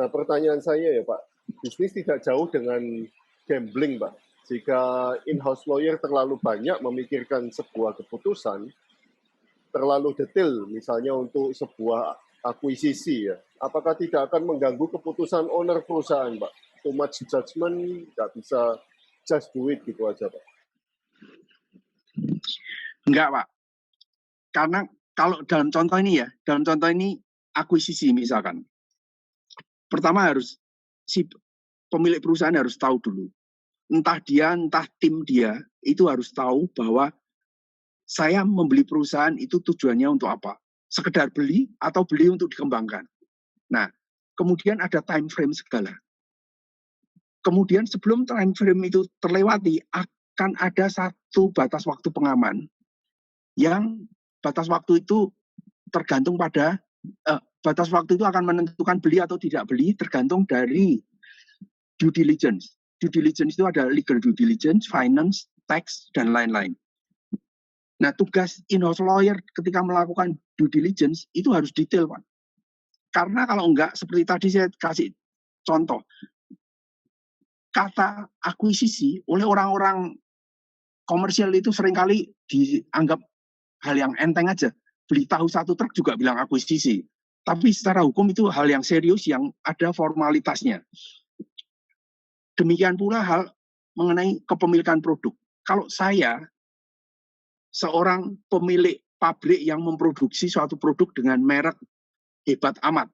Nah, pertanyaan saya ya, Pak, bisnis tidak jauh dengan gambling, Pak. Jika in-house lawyer terlalu banyak memikirkan sebuah keputusan, terlalu detail, misalnya untuk sebuah akuisisi, ya, apakah tidak akan mengganggu keputusan owner perusahaan, Pak? Too much judgment, nggak bisa just do it gitu aja, Pak. Enggak, Pak. Karena kalau dalam contoh ini akuisisi misalkan. Pertama harus si pemilik perusahaan harus tahu dulu. Entah tim dia, itu harus tahu bahwa saya membeli perusahaan itu tujuannya untuk apa. Sekedar beli atau beli untuk dikembangkan. Nah, kemudian ada time frame segala. Kemudian sebelum time frame itu terlewati, akan ada satu batas waktu pengaman. Yang batas waktu itu tergantung pada, batas waktu itu akan menentukan beli atau tidak beli, tergantung dari due diligence. Due diligence itu ada legal due diligence, finance, tax, dan lain-lain. Nah, tugas in-house lawyer ketika melakukan due diligence itu harus detail, Pak. Karena kalau enggak, seperti tadi saya kasih contoh, kata akuisisi oleh orang-orang komersial itu seringkali dianggap hal yang enteng aja. Beli tahu 1 truk juga bilang akuisisi. Tapi secara hukum itu hal yang serius yang ada formalitasnya. Demikian pula hal mengenai kepemilikan produk. Kalau saya, seorang pemilik pabrik yang memproduksi suatu produk dengan merek hebat amat,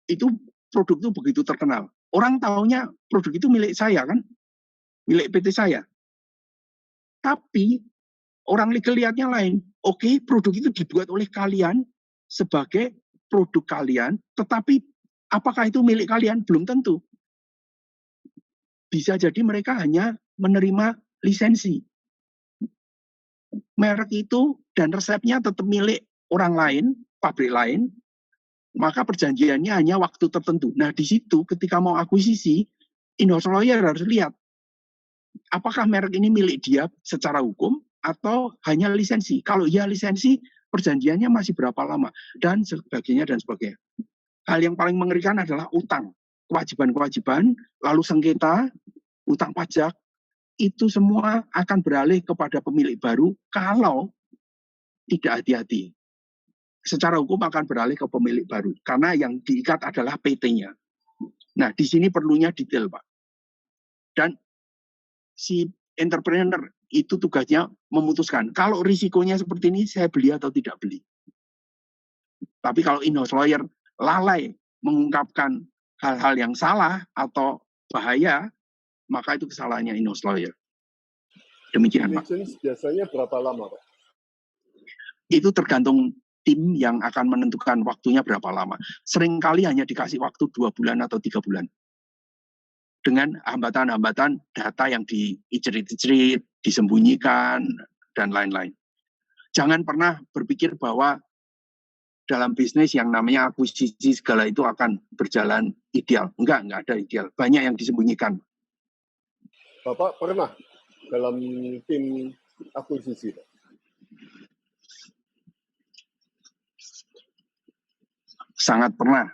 itu produk itu begitu terkenal. Orang tahunya produk itu milik saya kan, milik PT saya. Tapi orang legal lihatnya lain. Oke, produk itu dibuat oleh kalian sebagai produk kalian, tetapi apakah itu milik kalian? Belum tentu. Bisa jadi mereka hanya menerima lisensi. Merek itu dan resepnya tetap milik orang lain, pabrik lain, maka perjanjiannya hanya waktu tertentu. Nah, di situ ketika mau akuisisi, in-house lawyer harus lihat apakah merek ini milik dia secara hukum atau hanya lisensi. Kalau ya lisensi, perjanjiannya masih berapa lama, dan sebagainya, dan sebagainya. Hal yang paling mengerikan adalah utang. Kewajiban-kewajiban, lalu sengketa, utang pajak, itu semua akan beralih kepada pemilik baru kalau tidak hati-hati. Secara hukum akan beralih ke pemilik baru, karena yang diikat adalah PT-nya. Nah, di sini perlunya detail, Pak. Dan si entrepreneur itu tugasnya memutuskan, kalau risikonya seperti ini, saya beli atau tidak beli. Tapi kalau in-house lawyer lalai mengungkapkan hal-hal yang salah atau bahaya, maka itu kesalahannya in-house lawyer. Demikian, Pak. Biasanya berapa lama, Pak? Itu tergantung tim yang akan menentukan waktunya berapa lama. Seringkali hanya dikasih waktu 2 bulan atau 3 bulan. Dengan hambatan-hambatan data yang diicerit-icerit, disembunyikan, dan lain-lain. Jangan pernah berpikir bahwa dalam bisnis yang namanya akuisisi segala itu akan berjalan ideal. Enggak ada ideal. Banyak yang disembunyikan. Bapak pernah dalam tim akuisisi, Pak? Sangat pernah.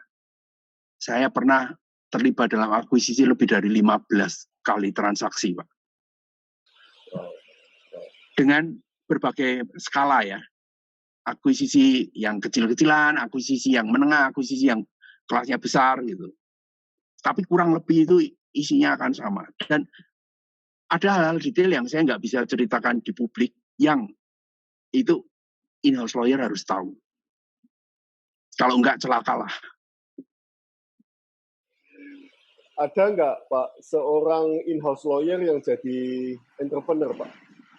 Saya pernah terlibat dalam akuisisi lebih dari 15 kali transaksi, Pak. Dengan berbagai skala ya. Akuisisi yang kecil-kecilan, akuisisi yang menengah, akuisisi yang kelasnya besar gitu. Tapi kurang lebih itu isinya akan sama. Dan ada hal-hal detail yang saya nggak bisa ceritakan di publik yang itu in-house lawyer harus tahu. Kalau nggak celakalah. Ada nggak, Pak, seorang in-house lawyer yang jadi entrepreneur, Pak?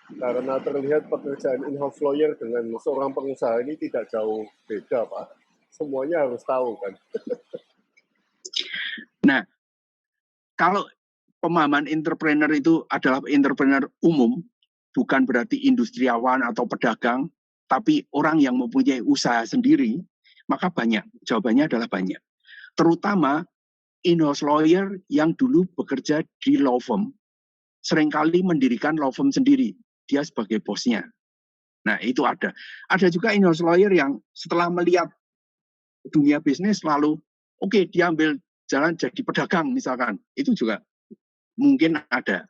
Karena terlihat pekerjaan in-house lawyer dengan seorang pengusaha ini tidak jauh beda, Pak. Semuanya harus tahu, kan? Nah, kalau pemahaman entrepreneur itu adalah entrepreneur umum, bukan berarti industriawan atau pedagang, tapi orang yang mempunyai usaha sendiri, maka banyak. Jawabannya adalah banyak. Terutama in-house lawyer yang dulu bekerja di law firm, seringkali mendirikan law firm sendiri. Dia sebagai bosnya. Nah, itu ada. Ada juga in-house lawyer yang setelah melihat dunia bisnis lalu, oke, dia ambil jalan jadi pedagang misalkan. Itu juga mungkin ada.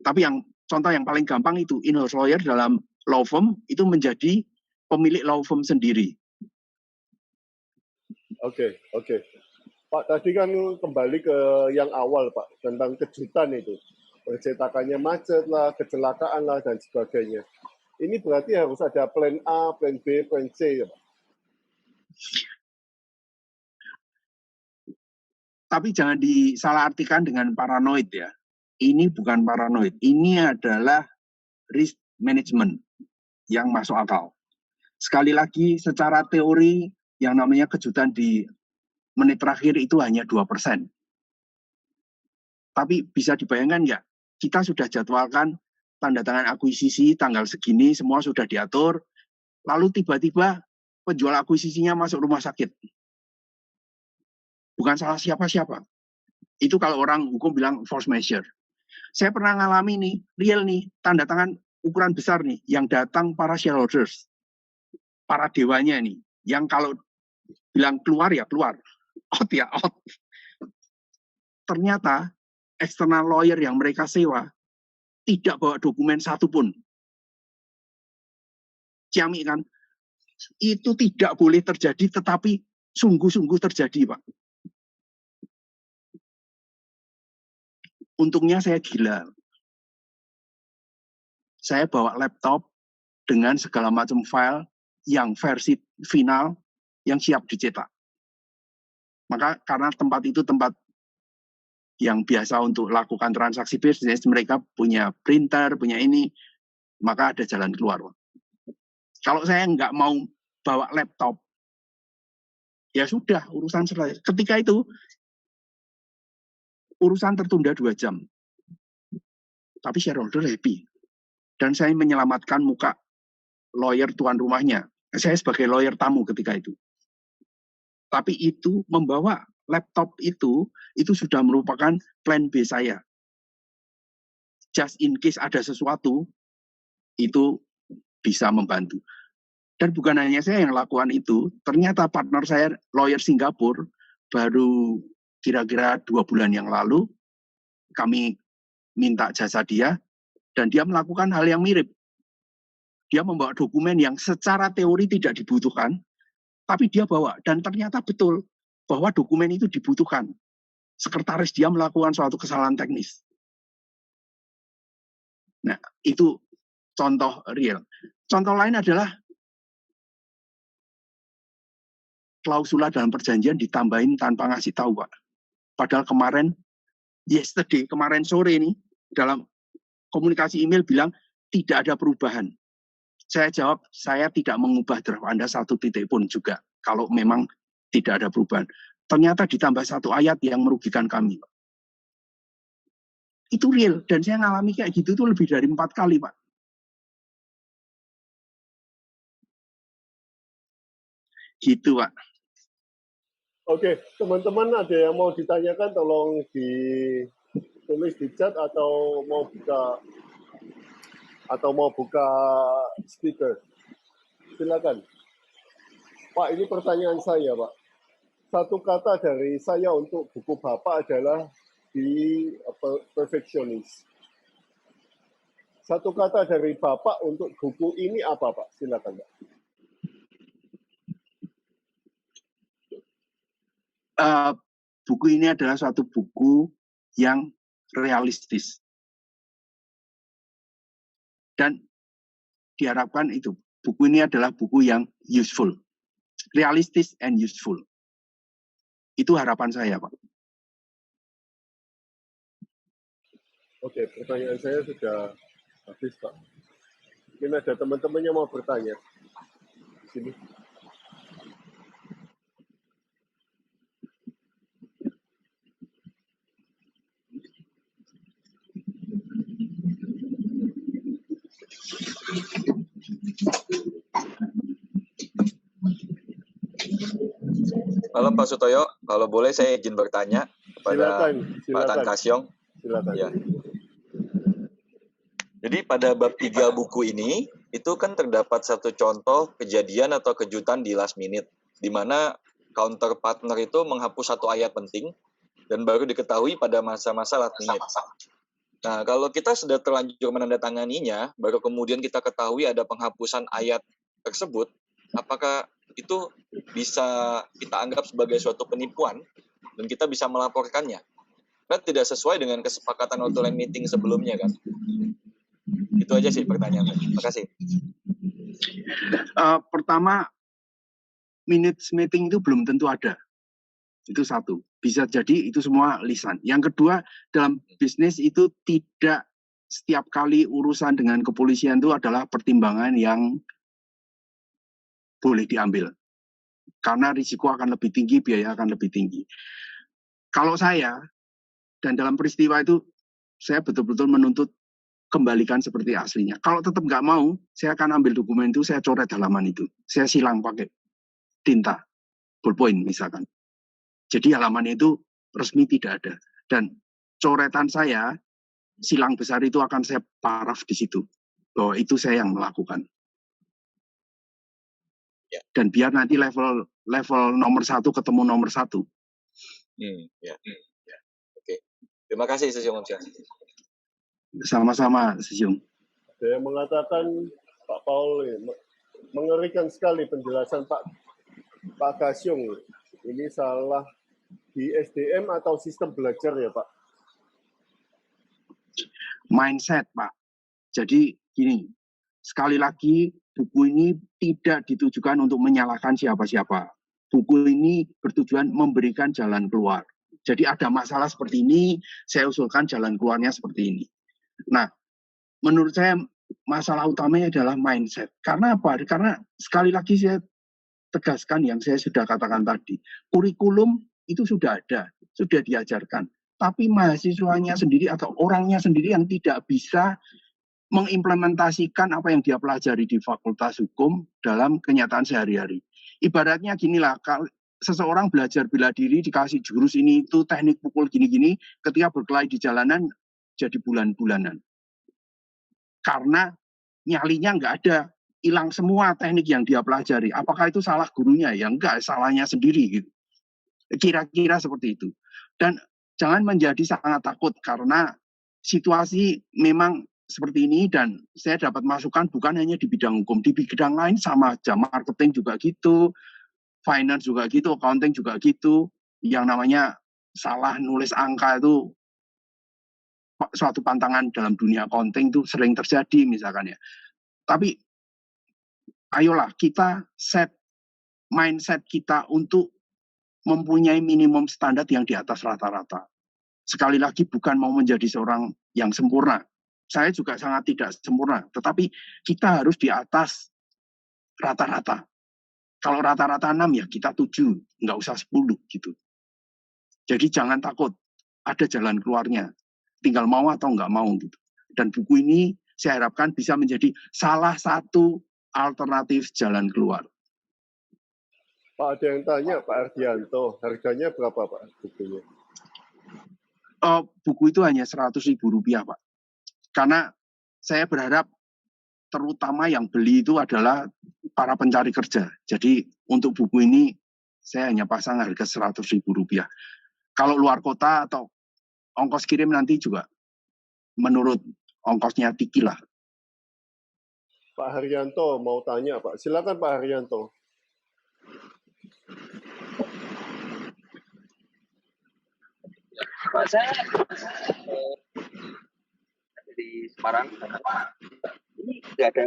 Tapi yang contoh yang paling gampang itu in-house lawyer dalam law firm itu menjadi pemilik law firm sendiri. Oke. Pak, tadi kan kembali ke yang awal, Pak, tentang kejutan itu. Percetakannya macet lah, kecelakaan lah, dan sebagainya. Ini berarti harus ada plan A, plan B, plan C, ya, Pak? Tapi jangan disalahartikan dengan paranoid ya. Ini bukan paranoid, ini adalah risk management yang masuk akal. Sekali lagi, secara teori yang namanya kejutan di menit terakhir itu hanya 2%. Tapi bisa dibayangkan nggak? Kita sudah jadwalkan tanda tangan akuisisi tanggal segini, semua sudah diatur, lalu tiba-tiba penjual akuisisinya masuk rumah sakit. Bukan salah siapa-siapa. Itu kalau orang hukum bilang force majeure. Saya pernah ngalami nih, real nih, tanda tangan ukuran besar nih, yang datang para shareholders, para dewanya nih, yang kalau bilang keluar ya keluar, out ya out. Ternyata external lawyer yang mereka sewa tidak bawa dokumen satupun. Ciamik kan? Itu tidak boleh terjadi, tetapi sungguh-sungguh terjadi, Pak. Untungnya saya gila. Saya bawa laptop dengan segala macam file yang versi final yang siap dicetak. Maka karena tempat itu tempat yang biasa untuk lakukan transaksi bisnis, mereka punya printer, punya ini, maka ada jalan keluar. Kalau saya nggak mau bawa laptop, ya sudah, urusan selesai. Ketika itu, urusan tertunda 2 jam. Tapi shareholder happy. Dan saya menyelamatkan muka lawyer tuan rumahnya. Saya sebagai lawyer tamu ketika itu. Tapi itu membawa laptop itu sudah merupakan plan B saya. Just in case ada sesuatu, itu bisa membantu. Dan bukan hanya saya yang lakukan itu, ternyata partner saya, lawyer Singapura, baru kira-kira 2 bulan yang lalu, kami minta jasa dia, dan dia melakukan hal yang mirip. Dia membawa dokumen yang secara teori tidak dibutuhkan, tapi dia bawa. Dan ternyata betul bahwa dokumen itu dibutuhkan. Sekretaris dia melakukan suatu kesalahan teknis. Nah, itu contoh real. Contoh lain adalah klausula dalam perjanjian ditambahin tanpa ngasih tahu, Pak. Padahal kemarin sore ini, dalam komunikasi email bilang tidak ada perubahan. Saya jawab, saya tidak mengubah draft Anda 1 titik pun juga, kalau memang tidak ada perubahan. Ternyata ditambah 1 ayat yang merugikan kami, Pak. Itu real, dan saya ngalami kayak gitu tuh lebih dari 4 kali, Pak. Gitu, Pak. Oke, teman-teman ada yang mau ditanyakan, tolong ditulis di chat atau mau buka speaker. Silakan. Pak, ini pertanyaan saya, Pak. Satu kata dari saya untuk buku Bapak adalah perfectionist. Satu kata dari Bapak untuk buku ini apa, Pak? Silakan, Pak. Buku ini adalah suatu buku yang realistis. Dan diharapkan itu, buku ini adalah buku yang useful. Realistis and useful. Itu harapan saya, Pak. Oke, pertanyaan saya sudah habis, Pak. Mungkin ada teman-teman yang mau bertanya di sini. Halo Pak Sutoyo, kalau boleh saya izin bertanya kepada Pak Tan Kasyong. Silakan. Ya. Jadi pada bab 3 buku ini, itu kan terdapat satu contoh kejadian atau kejutan di last minute, di mana counter partner itu menghapus satu ayat penting, dan baru diketahui pada masa-masa last minute. Nah, kalau kita sudah terlanjur menandatanganinya, baru kemudian kita ketahui ada penghapusan ayat tersebut, apakah itu bisa kita anggap sebagai suatu penipuan dan kita bisa melaporkannya? Kan tidak sesuai dengan kesepakatan outline meeting sebelumnya, kan? Itu aja sih pertanyaannya. Terima kasih. Pertama, minutes meeting itu belum tentu ada. Itu satu. Bisa jadi itu semua lisan. Yang kedua, dalam bisnis itu tidak setiap kali urusan dengan kepolisian itu adalah pertimbangan yang boleh diambil. Karena risiko akan lebih tinggi, biaya akan lebih tinggi. Kalau saya, dan dalam peristiwa itu, saya betul-betul menuntut kembalikan seperti aslinya. Kalau tetap nggak mau, saya akan ambil dokumen itu, saya coret halaman itu. Saya silang pakai tinta, ballpoint misalkan. Jadi halaman itu resmi tidak ada. Dan coretan saya, silang besar itu akan saya paraf di situ. Bahwa itu saya yang melakukan. Dan biar nanti level nomor 1 ketemu nomor 1. Oke. Terima kasih, Sesiung. Sama-sama, Sesiung. Saya mengatakan, Pak Paul, mengerikan sekali penjelasan Pak Kasyong. Ini salah di SDM atau sistem belajar ya, Pak? Mindset, Pak. Jadi gini, sekali lagi buku ini tidak ditujukan untuk menyalahkan siapa-siapa. Buku ini bertujuan memberikan jalan keluar. Jadi ada masalah seperti ini, saya usulkan jalan keluarnya seperti ini. Nah, menurut saya masalah utamanya adalah mindset. Karena apa? Karena sekali lagi saya tegaskan yang saya sudah katakan tadi. Kurikulum itu sudah ada, sudah diajarkan. Tapi mahasiswanya sendiri atau orangnya sendiri yang tidak bisa mengimplementasikan apa yang dia pelajari di Fakultas Hukum dalam kenyataan sehari-hari. Ibaratnya ginilah, kalau seseorang belajar bela diri, dikasih jurus ini itu, teknik pukul gini-gini, ketika berkelahi di jalanan jadi bulan-bulanan. Karena nyalinya nggak ada, hilang semua teknik yang dia pelajari. Apakah itu salah gurunya? Ya enggak, salahnya sendiri gitu. Kira-kira seperti itu. Dan jangan menjadi sangat takut karena situasi memang seperti ini, dan saya dapat masukan bukan hanya di bidang hukum, di bidang lain sama aja, marketing juga gitu, finance juga gitu, accounting juga gitu. Yang namanya salah nulis angka itu suatu pantangan dalam dunia accounting itu sering terjadi misalkan ya. Tapi ayolah kita set mindset kita untuk mempunyai minimum standar yang di atas rata-rata. Sekali lagi bukan mau menjadi seorang yang sempurna. Saya juga sangat tidak sempurna, tetapi kita harus di atas rata-rata. Kalau rata-rata 6 ya kita 7, nggak usah 10 gitu. Jadi jangan takut, ada jalan keluarnya. Tinggal mau atau nggak mau gitu. Dan buku ini saya harapkan bisa menjadi salah satu alternatif jalan keluar. Pak, ada yang tanya Pak Ardianto, harganya berapa Pak bukunya? Buku itu hanya Rp100.000 Pak. Karena saya berharap terutama yang beli itu adalah para pencari kerja. Jadi untuk buku ini saya hanya pasang harga Rp100.000. Kalau luar kota atau ongkos kirim nanti juga menurut ongkosnya Tiki lah. Pak Haryanto mau tanya Pak. Silakan Pak Haryanto. Pak, saya dari Semarang. Ini nggak ada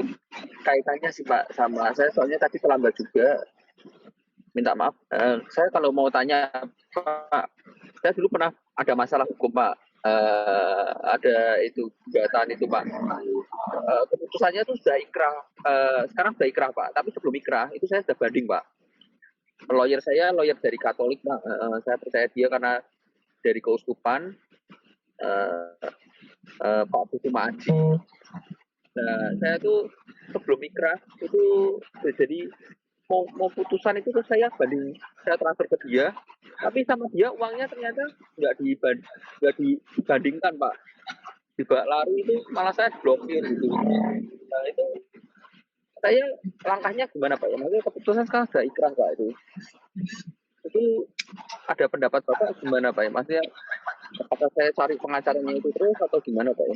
kaitannya sih Pak sama saya, soalnya tadi terlambat juga. Minta maaf. Saya kalau mau tanya Pak, saya dulu pernah ada masalah hukum Pak. Ada itu gugatan itu Pak. Keputusannya itu sudah ikrah. Sekarang sudah ikrah Pak. Tapi sebelum ikrah itu saya sudah banding Pak. Lawyer saya lawyer dari Katolik Pak. Saya percaya dia karena dari keuskupan Pak Kusuma Aji. Nah, saya tuh sebelum ikrah itu jadi mau putusan itu tuh saya transfer ke dia, tapi sama dia uangnya ternyata nggak dibandingkan Pak. Dibawa lari itu malah saya blokir gitu. Nah itu saya langkahnya gimana Pak? Maksudnya keputusan sekarang sudah ikrah Pak itu ada pendapat Bapak gimana Pak? Maksudnya apakah saya cari pengacaranya itu terus atau gimana Pak?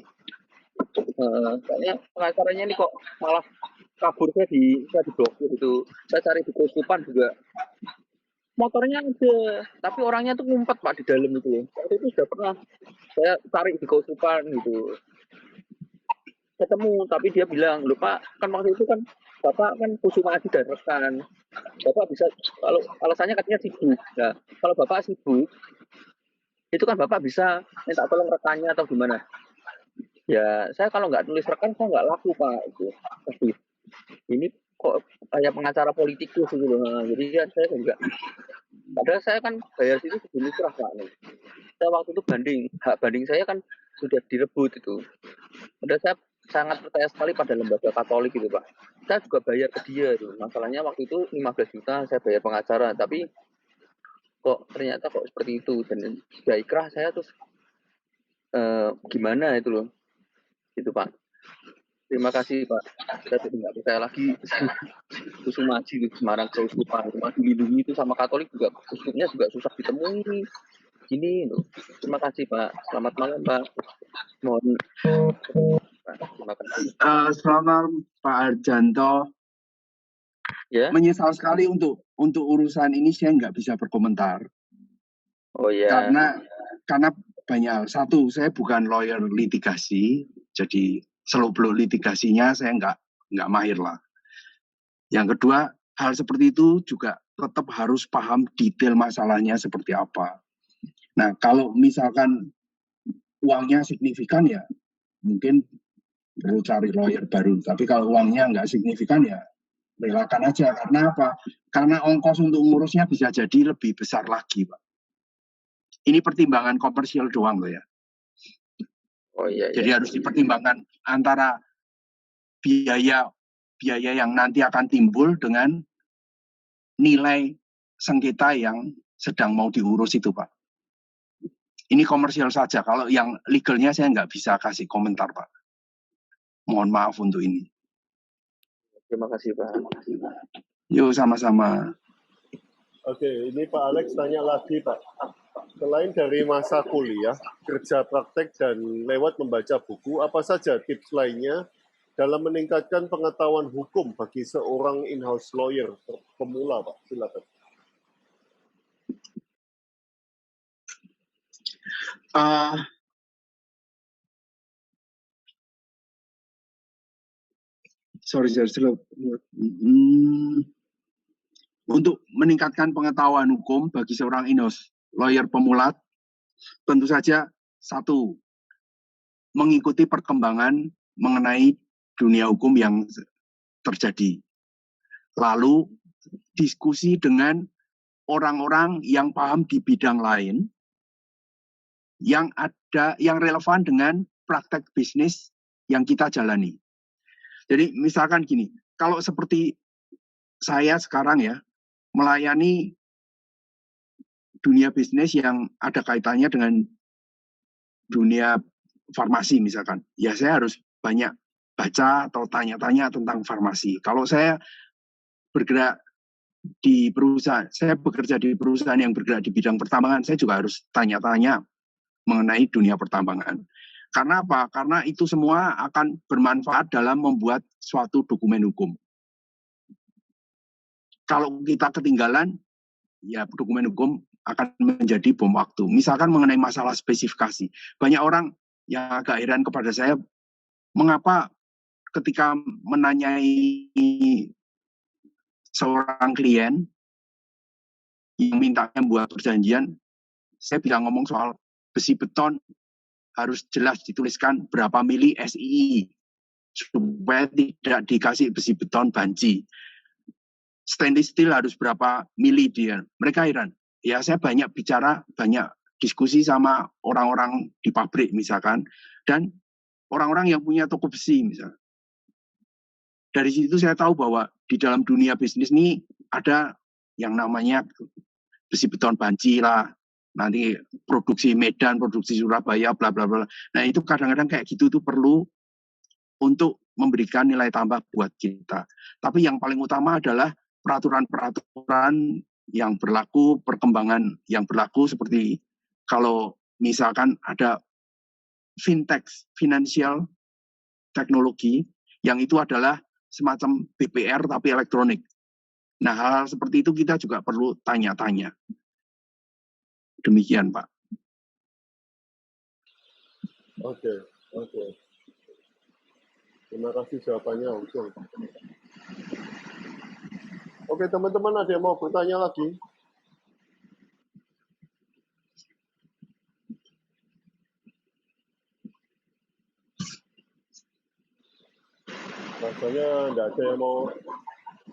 Soalnya pengacaranya ini kok malah kabur, saya diblokir itu. Saya cari di keuskupan juga motornya ada, tapi orangnya tuh ngumpet Pak di dalam itu. Waktu itu sudah pernah saya cari di keuskupan gitu, ketemu, tapi dia bilang, "Loh Pak, kan waktu itu kan Bapak kan Kusuma Aji dan rekan, Bapak bisa, kalau alasannya katanya sibuk. Nah, kalau Bapak sibuk, itu kan Bapak bisa minta tolong rekannya atau gimana?" Ya, saya kalau nggak tulis rekan, saya nggak laku Pak. Itu. Tapi ini kok kayak pengacara politikus gitu loh. Nah, jadi ya saya juga, padahal saya kan bayar situ sebelum ikrah Pak. Saya waktu itu hak banding saya kan sudah direbut itu. Padahal saya sangat percaya sekali pada lembaga Katolik gitu Pak. Saya juga bayar ke dia itu. Masalahnya waktu itu 15 juta saya bayar pengacara, tapi kok ternyata kok seperti itu. Dan sudah ikrah saya terus gimana itu loh. Itu Pak. Terima kasih Pak. Saya jadi nggak percaya lagi. Kusuma Aji di Semarang keuskupan. Cuma dilindungi itu sama Katolik juga. Uskupnya juga susah ditemui. Gini loh. Terima kasih Pak. Selamat malam Pak. Mohon. Terima kasih. Selamat malam Pak Arjanto. Ya. Menyesal sekali untuk urusan ini saya nggak bisa berkomentar. Oh ya. Karena banyak hal. Satu, saya bukan lawyer litigasi, jadi seluk-beluk litigasinya saya nggak mahir lah. Yang kedua, hal seperti itu juga tetap harus paham detail masalahnya seperti apa. Nah, kalau misalkan uangnya signifikan ya mungkin perlu cari lawyer baru. Tapi kalau uangnya nggak signifikan ya relakan aja. Karena apa? Karena ongkos untuk ngurusnya bisa jadi lebih besar lagi, Pak. Ini pertimbangan komersial doang loh ya. Oh iya. Jadi harus dipertimbangkan antara biaya yang nanti akan timbul dengan nilai sengketa yang sedang mau diurus itu, Pak. Ini komersial saja. Kalau yang legalnya saya nggak bisa kasih komentar, Pak. Mohon maaf untuk ini. Terima kasih, Pak. Yuk, sama-sama. Oke, ini Pak Alex tanya lagi, Pak. Selain dari masa kuliah, kerja praktek, dan lewat membaca buku, apa saja tips lainnya dalam meningkatkan pengetahuan hukum bagi seorang in-house lawyer pemula, Pak? Silakan. Untuk meningkatkan pengetahuan hukum bagi seorang in-house lawyer pemula, tentu saja satu, mengikuti perkembangan mengenai dunia hukum yang terjadi. Lalu diskusi dengan orang-orang yang paham di bidang lain yang relevan dengan praktek bisnis yang kita jalani. Jadi misalkan gini, kalau seperti saya sekarang ya, melayani dunia bisnis yang ada kaitannya dengan dunia farmasi misalkan, ya saya harus banyak baca atau tanya-tanya tentang farmasi. Kalau saya bergerak di perusahaan, saya bekerja di perusahaan yang bergerak di bidang pertambangan, saya juga harus tanya-tanya mengenai dunia pertambangan. Karena apa? Karena itu semua akan bermanfaat dalam membuat suatu dokumen hukum. Kalau kita ketinggalan, ya dokumen hukum akan menjadi bom waktu. Misalkan mengenai masalah spesifikasi. Banyak orang yang agak heran kepada saya, mengapa ketika menanyai seorang klien yang mintanya buat perjanjian, saya bisa ngomong soal besi beton, harus jelas dituliskan berapa mili SII, supaya tidak dikasih besi beton banci. Stainless steel harus berapa mili dia. Mereka heran. Ya saya banyak bicara, banyak diskusi sama orang-orang di pabrik misalkan, dan orang-orang yang punya toko besi misalkan. Dari situ saya tahu bahwa di dalam dunia bisnis ini ada yang namanya besi beton banci lah, nanti produksi Medan, produksi Surabaya, bla bla bla. Nah itu kadang-kadang kayak gitu tuh perlu untuk memberikan nilai tambah buat kita. Tapi yang paling utama adalah peraturan-peraturan yang berlaku, perkembangan yang berlaku, seperti kalau misalkan ada fintech, financial teknologi, yang itu adalah semacam BPR tapi elektronik. Nah, hal-hal seperti itu kita juga perlu tanya-tanya. Demikian, Pak. Oke. Terima kasih jawabannya, Ujung. Oke, teman-teman, ada yang mau bertanya lagi?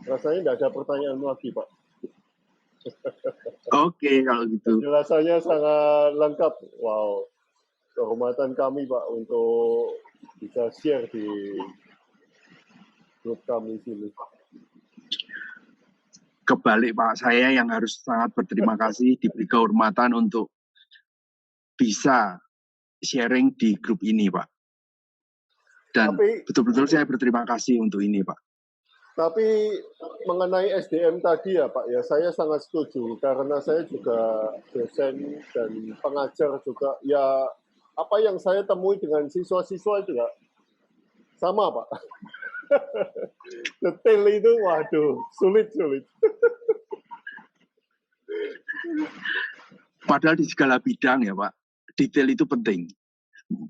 Rasanya tidak ada pertanyaan lagi, Pak. Oke, kalau gitu. Penjelasannya sangat lengkap. Wow, kehormatan kami, Pak, untuk bisa share di grup kami sini. Kebalik, Pak, saya yang harus sangat berterima kasih, diberi kehormatan untuk bisa sharing di grup ini, Pak. Dan betul-betul saya berterima kasih untuk ini, Pak. Tapi mengenai SDM tadi ya, Pak, ya saya sangat setuju karena saya juga dosen dan pengajar juga. Ya apa yang saya temui dengan siswa-siswa juga sama, Pak. Detail itu, waduh, sulit. Padahal di segala bidang ya, Pak, detail itu penting.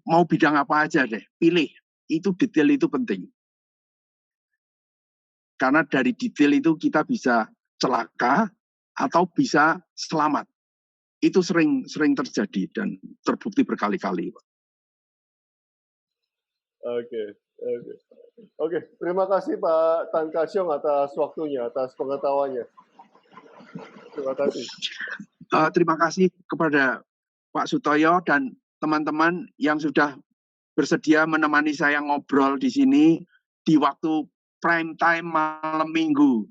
Mau bidang apa aja deh, pilih. Itu detail itu penting. Karena dari detail itu kita bisa celaka atau bisa selamat. Itu sering terjadi dan terbukti berkali-kali, Pak. Oke, terima kasih Pak Tan Kasyong atas waktunya, atas pengetahuannya. Terima kasih. Terima kasih kepada Pak Sutoyo dan teman-teman yang sudah bersedia menemani saya ngobrol di sini. di waktu prime time malam minggu.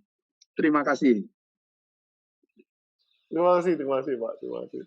Terima kasih. Terima kasih Pak. Terima kasih.